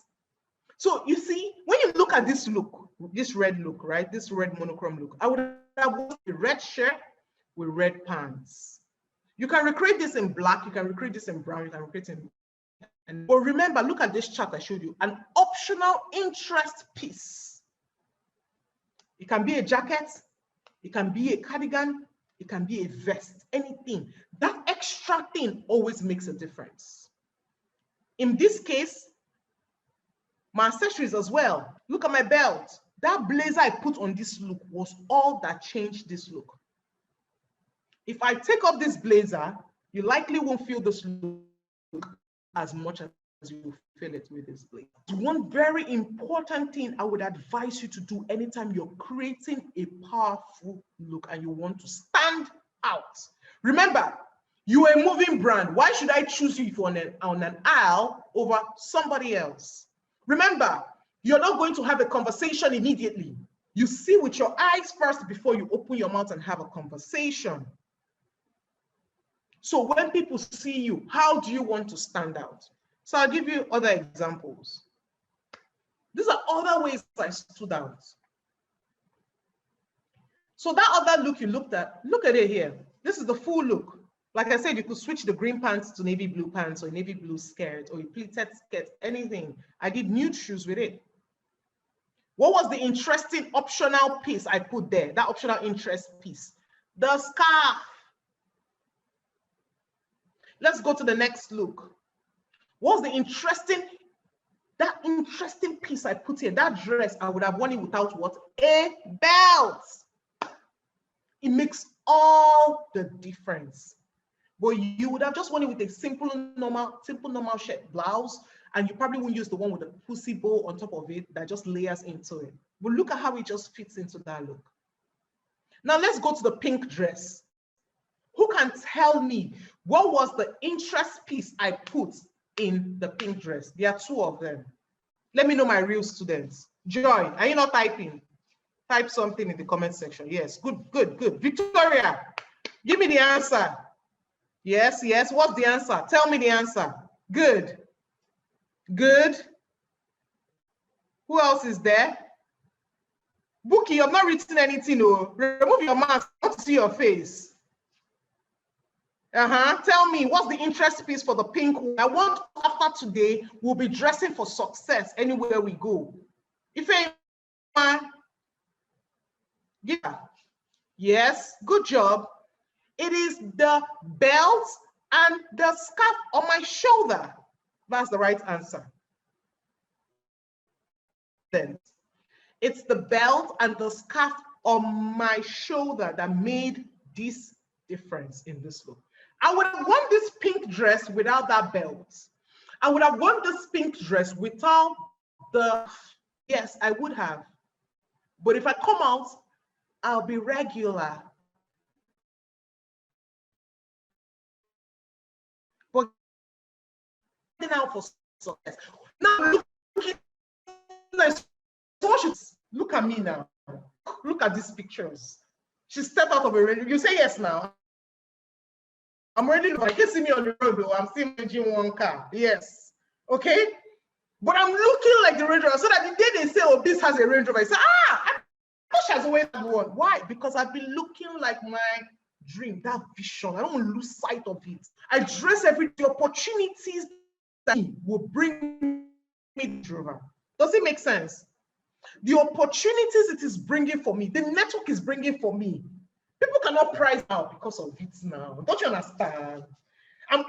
So you see, when you look at this look, this red look, right? This red monochrome look, I would have a red shirt with red pants. You can recreate this in black, you can recreate this in brown, you can recreate it in. But remember, look at this chart I showed you, an optional interest piece. It can be a jacket, it can be a cardigan, it can be a vest, anything. That extra thing always makes a difference. In this case, my accessories as well. Look at my belt. That blazer I put on this look was all that changed this look. If I take off this blazer, you likely won't feel this look as much as you feel it with this blazer. One very important thing I would advise you to do anytime you're creating a powerful look and you want to stand out. Remember, you are a moving brand. Why should I choose you on an aisle over somebody else? Remember, you're not going to have a conversation immediately. You see with your eyes first before you open your mouth and have a conversation. So when people see you, how do you want to stand out? So I'll give you other examples. These are other ways I stood out. So that other look you looked at, look at it here. This is the full look. Like I said, you could switch the green pants to navy blue pants or navy blue skirt or a pleated skirt, anything. I did nude shoes with it. What was the interesting optional piece I put there? That optional interest piece. The scarf. Let's go to the next look. What was the interesting piece I put here? That dress, I would have worn it without what? A belt. It makes all the difference. But you would have just worn it with a simple normal shirt, blouse, and you probably won't use the one with the pussy bow on top of it that just layers into it. But look at how it just fits into that look. Now let's go to the pink dress. Who can tell me what was the interest piece I put in the pink dress? There are 2 of them. Let me know, my real students. Joy, are you not typing? Type something in the comment section. Yes, good. Victoria, give me the answer. Yes, what's the answer? Tell me the answer. Good. Who else is there? Bookie, you've not written anything. No. Remove your mask. I want to see your face. Tell me, what's the interest piece for the pink one? I want, after today, we'll be dressing for success anywhere we go. If anyone, yeah. Yes, good job. It is the belt And the scarf on my shoulder. That's the right answer. Then it's the belt and the scarf on my shoulder that made this difference in this look. I would have worn this pink dress without that belt. I would have worn this pink dress without the, yes, I would have. But if I come out, I'll be regular. But out for success. Now look at me now. Look at these pictures. She stepped out of a range. You say yes now. I'm already, you can see me on the road though. I'm still managing one car. Yes. Okay. But I'm looking like the Range Rover, so that the day they say, oh, this has a Range Rover, I say, I know she has always had one. Why? Because I've been looking like my dream, that vision. I don't want to lose sight of it. I dress every day. Opportunities that will bring me Range Rover. Does it make sense? The opportunities it is bringing for me, the network is bringing for me. People cannot price out because of it now. Don't you understand? When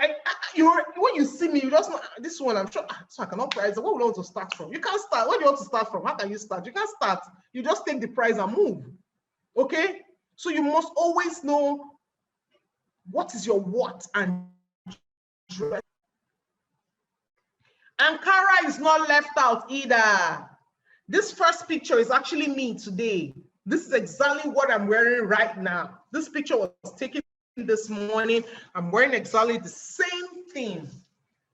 you see me, you just know this one. I'm sure so I cannot price it. What would I want to start from? You can't start. Where do you want to start from? How can you start? You can't start. You just take the price and move. Okay? So you must always know what is your what and dress. Ankara is not left out either. This first picture is actually me today. This is exactly what I'm wearing right now. This picture was taken this morning. I'm wearing exactly the same thing.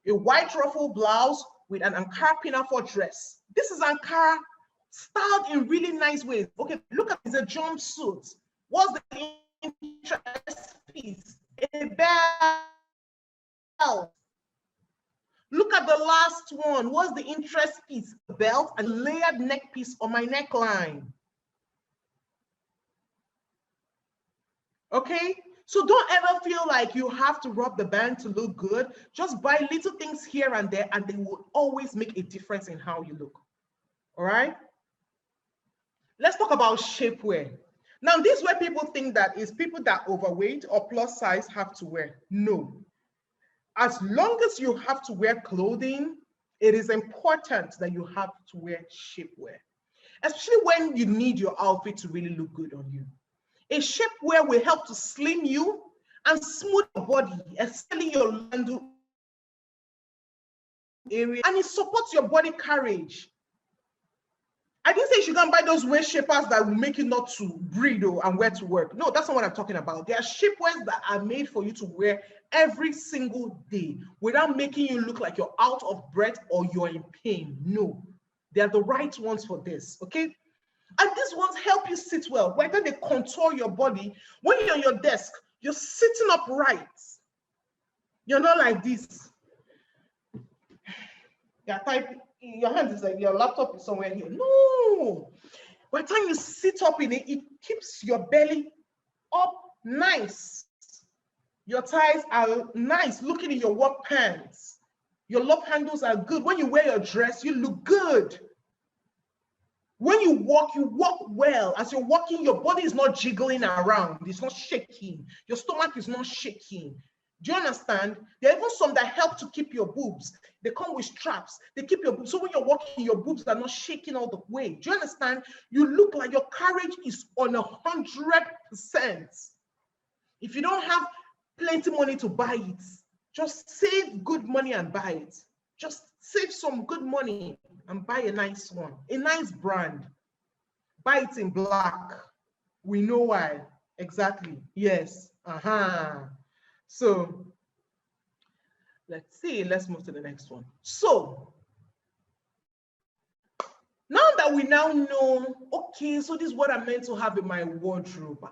A white ruffle blouse with an Ankara pinafore dress. This is Ankara styled in really nice ways. Okay, look at it, it's a jumpsuit. What's the interest piece? A belt. Look at the last one. What's the interest piece? A belt and layered neck piece on my neckline. Okay, so don't ever feel like you have to rob the bank to look good. Just buy little things here and there, and they will always make a difference in how you look. All right, let's talk about shapewear. Now, this is where people think that is people that overweight or plus size have to wear. No, as long as you have to wear clothing, it is important that you have to wear shapewear, especially when you need your outfit to really look good on you. A shapewear will help to slim you and smooth your body, especially your landau area, and it supports your body carriage. I didn't say you should go and buy those waist shapers that will make you not to breathe and wear to work. No, that's not what I'm talking about. There are shapewears that are made for you to wear every single day without making you look like you're out of breath or you're in pain. No, they are the right ones for this, okay? And these ones help you sit well, whether they contour your body. When you're on your desk, you're sitting upright. You're not like this. You're typing, your hand is like your laptop is somewhere here. No. By the time you sit up in it, it keeps your belly up nice. Your thighs are nice, looking in your work pants. Your love handles are good. When you wear your dress, you look good. When you walk well. As you're walking, your body is not jiggling around. It's not shaking. Your stomach is not shaking. Do you understand? There are even some that help to keep your boobs. They come with straps. They keep your boobs. So when you're walking, your boobs are not shaking all the way. Do you understand? You look like your carriage is on 100%. If you don't have plenty money to buy it, just save good money and buy it. Just save some good money and buy a nice one, a nice brand. Buy it in black. We know why. Exactly. Yes. So let's see. Let's move to the next one. So now that we now know, okay, so this is what I'm meant to have in my wardrobe.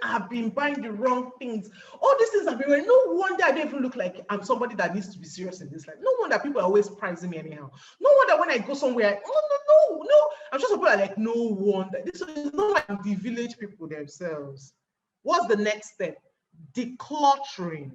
I've been buying the wrong things. All these things I've been wearing. No wonder I don't even look like I'm somebody that needs to be serious in this life. No wonder people are always pricing me anyhow. No wonder when I go somewhere, no. I'm just people are like, no wonder. This is not like the village people themselves. What's the next step? Decluttering.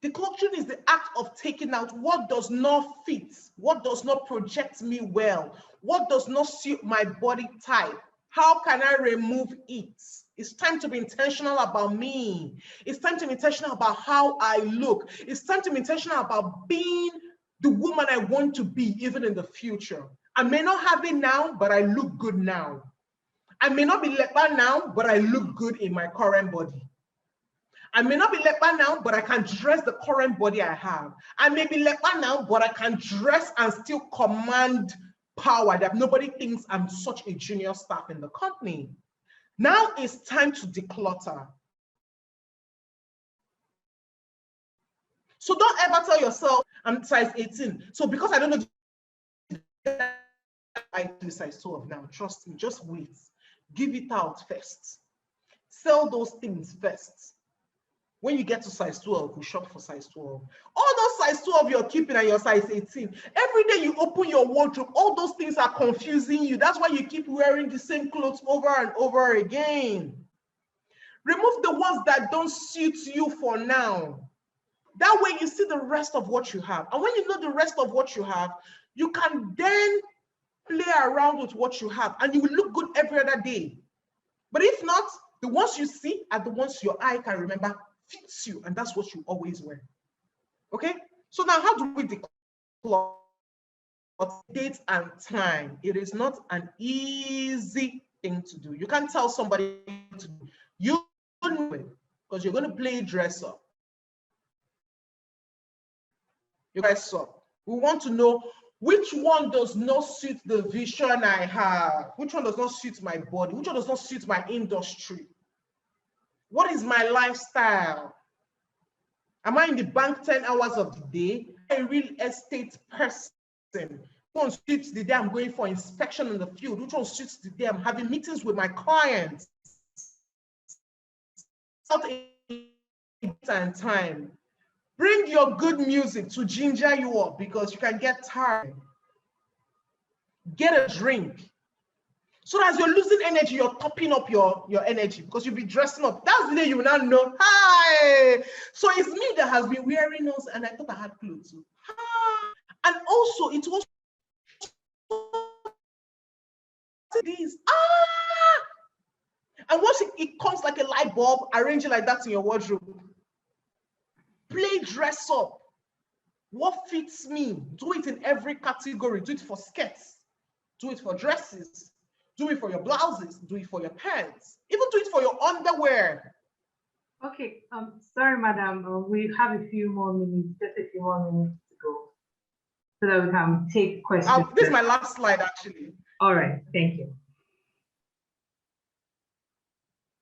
Decluttering is the act of taking out what does not fit, what does not project me well, what does not suit my body type. How can I remove it? It's time to be intentional about me. It's time to be intentional about how I look. It's time to be intentional about being the woman I want to be even in the future. I may not have it now, but I look good now. I may not be lepa now, but I look good in my current body. I may not be lepa now, but I can dress the current body I have. I may be lepa now, but I can dress and still command power that nobody thinks I'm such a junior staff in the company. Now it's time to declutter. So don't ever tell yourself, I'm size 18. So because I don't know, I do size 12 now. Trust me, just wait. Give it out first. Sell those things first. When you get to size 12, we shop for size 12. All those size 12 you're keeping and your size 18. Every day you open your wardrobe, all those things are confusing you. That's why you keep wearing the same clothes over and over again. Remove the ones that don't suit you for now. That way you see the rest of what you have. And when you know the rest of what you have, you can then play around with what you have and you will look good every other day. But if not, the ones you see are the ones your eye can remember fits you, and that's what you always wear. Okay? So now how do we declutter? Date and time. It is not an easy thing to do. You can't tell somebody to do. You know it because you're going to play dress up. You guys up. We want to know which one does not suit the vision I have, which one does not suit my body, which one does not suit my industry. What is my lifestyle? Am I in the bank 10 hours of the day? Am I a real estate person? Which one suits the day I'm going for inspection in the field? Which one suits the day I'm having meetings with my clients? And time. Bring your good music to ginger you up because you can get tired. Get a drink. So as you're losing energy, you're topping up your energy because you'll be dressing up. That's the day you will now know, hi. So it's me that has been wearing those and I thought I had clothes. And also it was these. And once it comes like a light bulb, arrange it like that in your wardrobe. Play dress up. What fits me? Do it in every category. Do it for skirts. Do it for dresses. Do it for your blouses. Do it for your pants. Even do it for your underwear. Okay. Sorry, madam. We have a few more minutes. Just a few more minutes to go, so that we can take questions. This is my last slide, actually. All right. Thank you.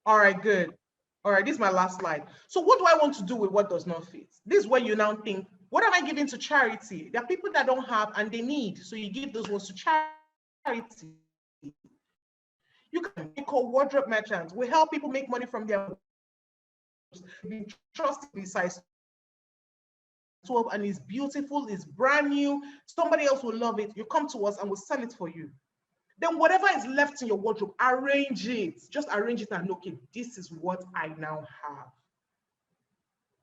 All right. Good. All right. This is my last slide. So, what do I want to do with what does not fit? This is where you now think, what am I giving to charity? There are people that don't have and they need, so you give those ones to charity. You can be called wardrobe merchants. We help people make money from their trusted size 12 and it's beautiful, it's brand new. Somebody else will love it. You come to us and we'll sell it for you. Then whatever is left in your wardrobe, arrange it. Just arrange it and look, okay, this is what I now have.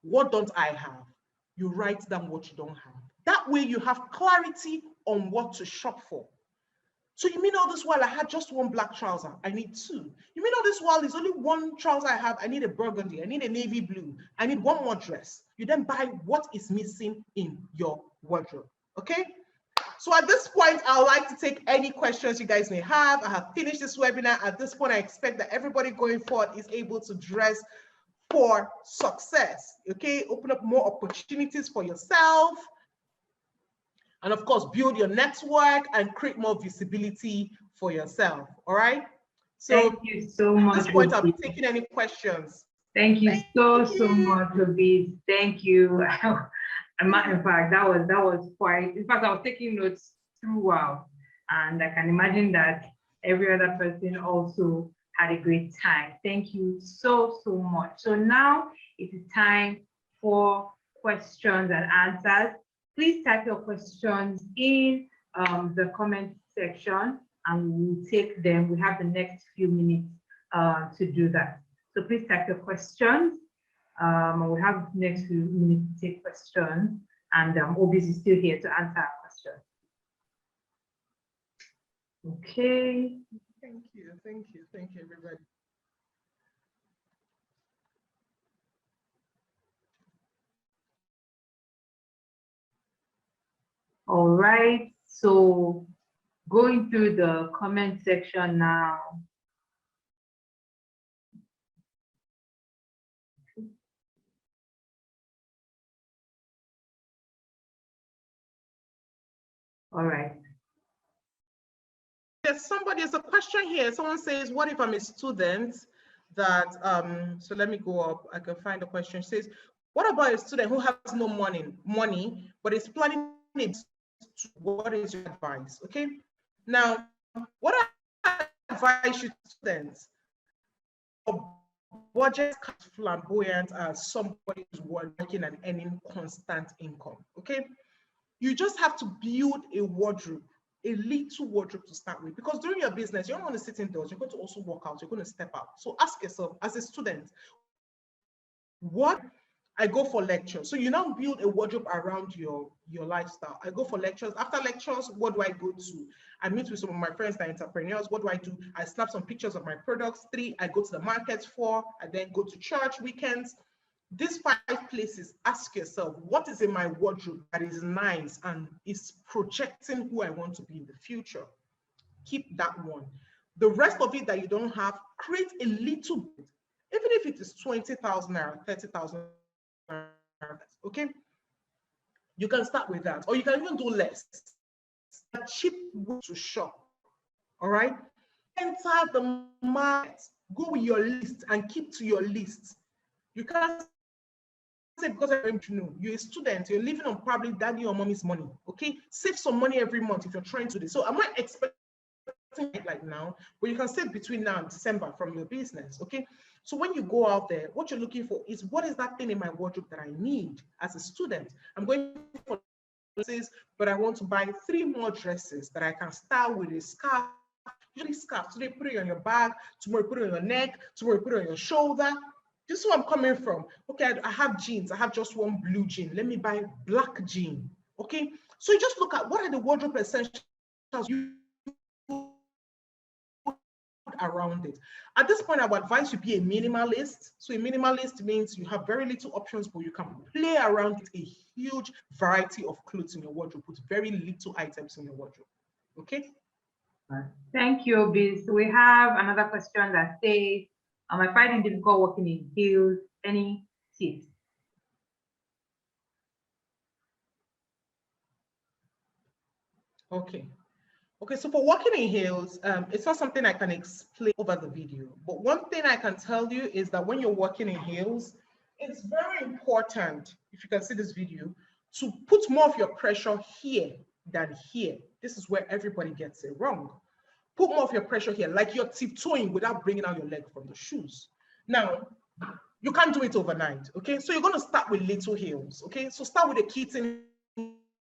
What don't I have? You write down what you don't have. That way you have clarity on what to shop for. So you mean all this while I had just one black trouser, I need two. You mean all this while there's only one trouser I have, I need a burgundy, I need a navy blue, I need one more dress. You then buy what is missing in your wardrobe, okay? So at this point, I would like to take any questions you guys may have. I have finished this webinar. At this point, I expect that everybody going forward is able to dress for success, okay? Open up more opportunities for yourself. And of course, build your network and create more visibility for yourself, all right? So thank you so much. At this point, I'll be taking any questions. Thank you so much, Obis. Thank you. In fact, that was quite, in fact, I was taking notes throughout, and I can imagine that every other person also had a great time. Thank you so much. So now it is time for questions and answers. Please type your questions in the comment section and we'll take them. We have the next few minutes to do that. So please type your questions. We have the next few minutes to take questions, and Obis is still here to answer our questions. Okay. Thank you, everybody. All right, so going through the comment section now. All right. There's a question here. Someone says, what if I'm a student that, so let me go up, I can find the question. It says, what about a student who has no money, but is planning it? What is your advice? Okay. Now, what I advise you students, budget flamboyant as somebody who's working and earning constant income. Okay. You just have to build a wardrobe, a little wardrobe to start with, because during your business, you don't want to sit indoors, you're going to also work out, you're going to step out. So ask yourself, as a student, what I go for lectures. So you now build a wardrobe around your lifestyle. I go for lectures. After lectures, what do I go to? I meet with some of my friends that are entrepreneurs. What do I do? I snap some pictures of my products. 3, I go to the market. 4, I then go to church weekends. These 5 places, ask yourself, what is in my wardrobe that is nice and is projecting who I want to be in the future? Keep that one. The rest of it that you don't have, create a little bit, even if it is 20,000 naira, 30,000 naira, okay? You can start with that, or you can even do less. A cheap way to shop, all right? Enter the market, go with your list and keep to your list. You can't say because I don't know, you're a student, you're living on probably daddy or mommy's money, okay? Save some money every month if you're trying to do this. So I'm not expecting it like now, but you can save between now and December from your business, okay? So when you go out there, what you're looking for is, what is that thing in my wardrobe that I need as a student? I'm going for dresses, but I want to buy 3 more dresses that I can style with a scarf. Usually scarf, today put it on your bag, tomorrow put it on your neck, tomorrow put it on your shoulder. This is where I'm coming from. Okay, I have jeans. I have just one blue jean. Let me buy black jean. Okay, so you just look at what are the wardrobe essentials you put around it. At this point, I would advise you be a minimalist. So a minimalist means you have very little options, but you can play around with a huge variety of clothes in your wardrobe with very little items in your wardrobe. Okay. Thank you, Obis. We have another question that says, am I finding difficult working in heels? Any tips? Okay. Okay, so for walking in heels, it's not something I can explain over the video. But one thing I can tell you is that when you're walking in heels, it's very important, if you can see this video, to put more of your pressure here than here. This is where everybody gets it wrong. Put more of your pressure here, like you're tiptoeing without bringing out your leg from the shoes. Now, you can't do it overnight, okay? So you're going to start with little heels, okay? So start with a kitten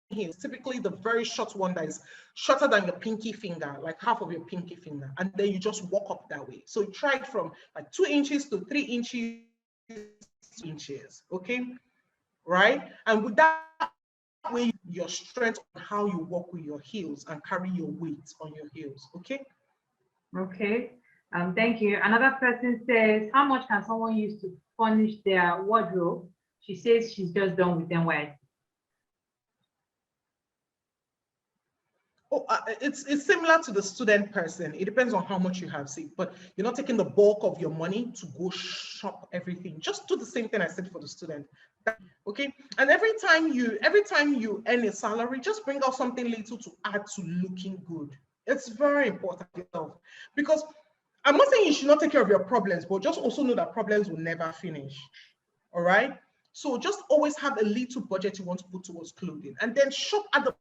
heels, typically the very short one that is shorter than your pinky finger, like half of your pinky finger, and then you just walk up that way. So you try it from like 2 inches to 3 inches, okay? Right? And with that way, your strength on how you walk with your heels and carry your weight on your heels, okay? Okay, thank you. Another person says, how much can someone use to furnish their wardrobe? She says she's just done with NYC. Oh, it's similar to the student person. It depends on how much you have saved, but you're not taking the bulk of your money to go shop everything. Just do the same thing I said for the student. Okay, and every time you earn a salary, just bring out something little to add to looking good. It's very important yourself, because I'm not saying you should not take care of your problems, but just also know that problems will never finish. All right, so just always have a little budget you want to put towards clothing, and then shop at the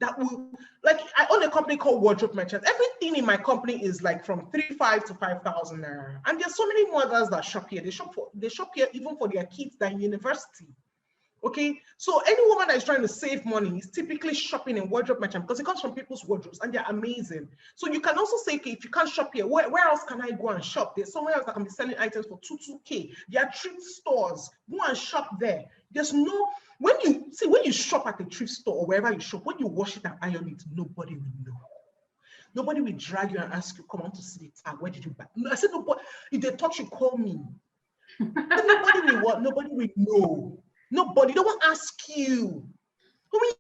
that will, like, I own a company called Wardrobe Merchant. Everything in my company is like from 3,500 to 5,000 naira. And there's so many mothers that shop here. They shop here even for their kids that are in university. Okay, so any woman that is trying to save money is typically shopping in Wardrobe Merchant because it comes from people's wardrobes and they're amazing. So you can also say, okay, if you can't shop here, where else can I go and shop? There's somewhere else that can be selling items for 2K. There are thrift stores. Go and shop there. There's no, when you shop at a thrift store or wherever you shop, when you wash it and iron it, nobody will know. Nobody will drag you and ask you, come on to see the tag. Where did you buy? I said, nobody, if they touch you, call me. Nobody will what? Nobody will know. Nobody, they won't ask you. When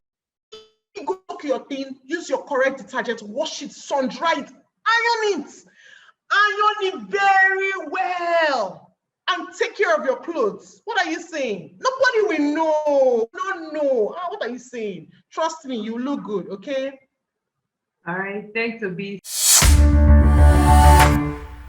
you go to your thing, use your correct detergent, wash it, sun dry it, iron it. Iron it very well. And take care of your clothes. What are you saying? Nobody will know. No. What are you saying? Trust me, you look good, okay? All right, thanks, Obis.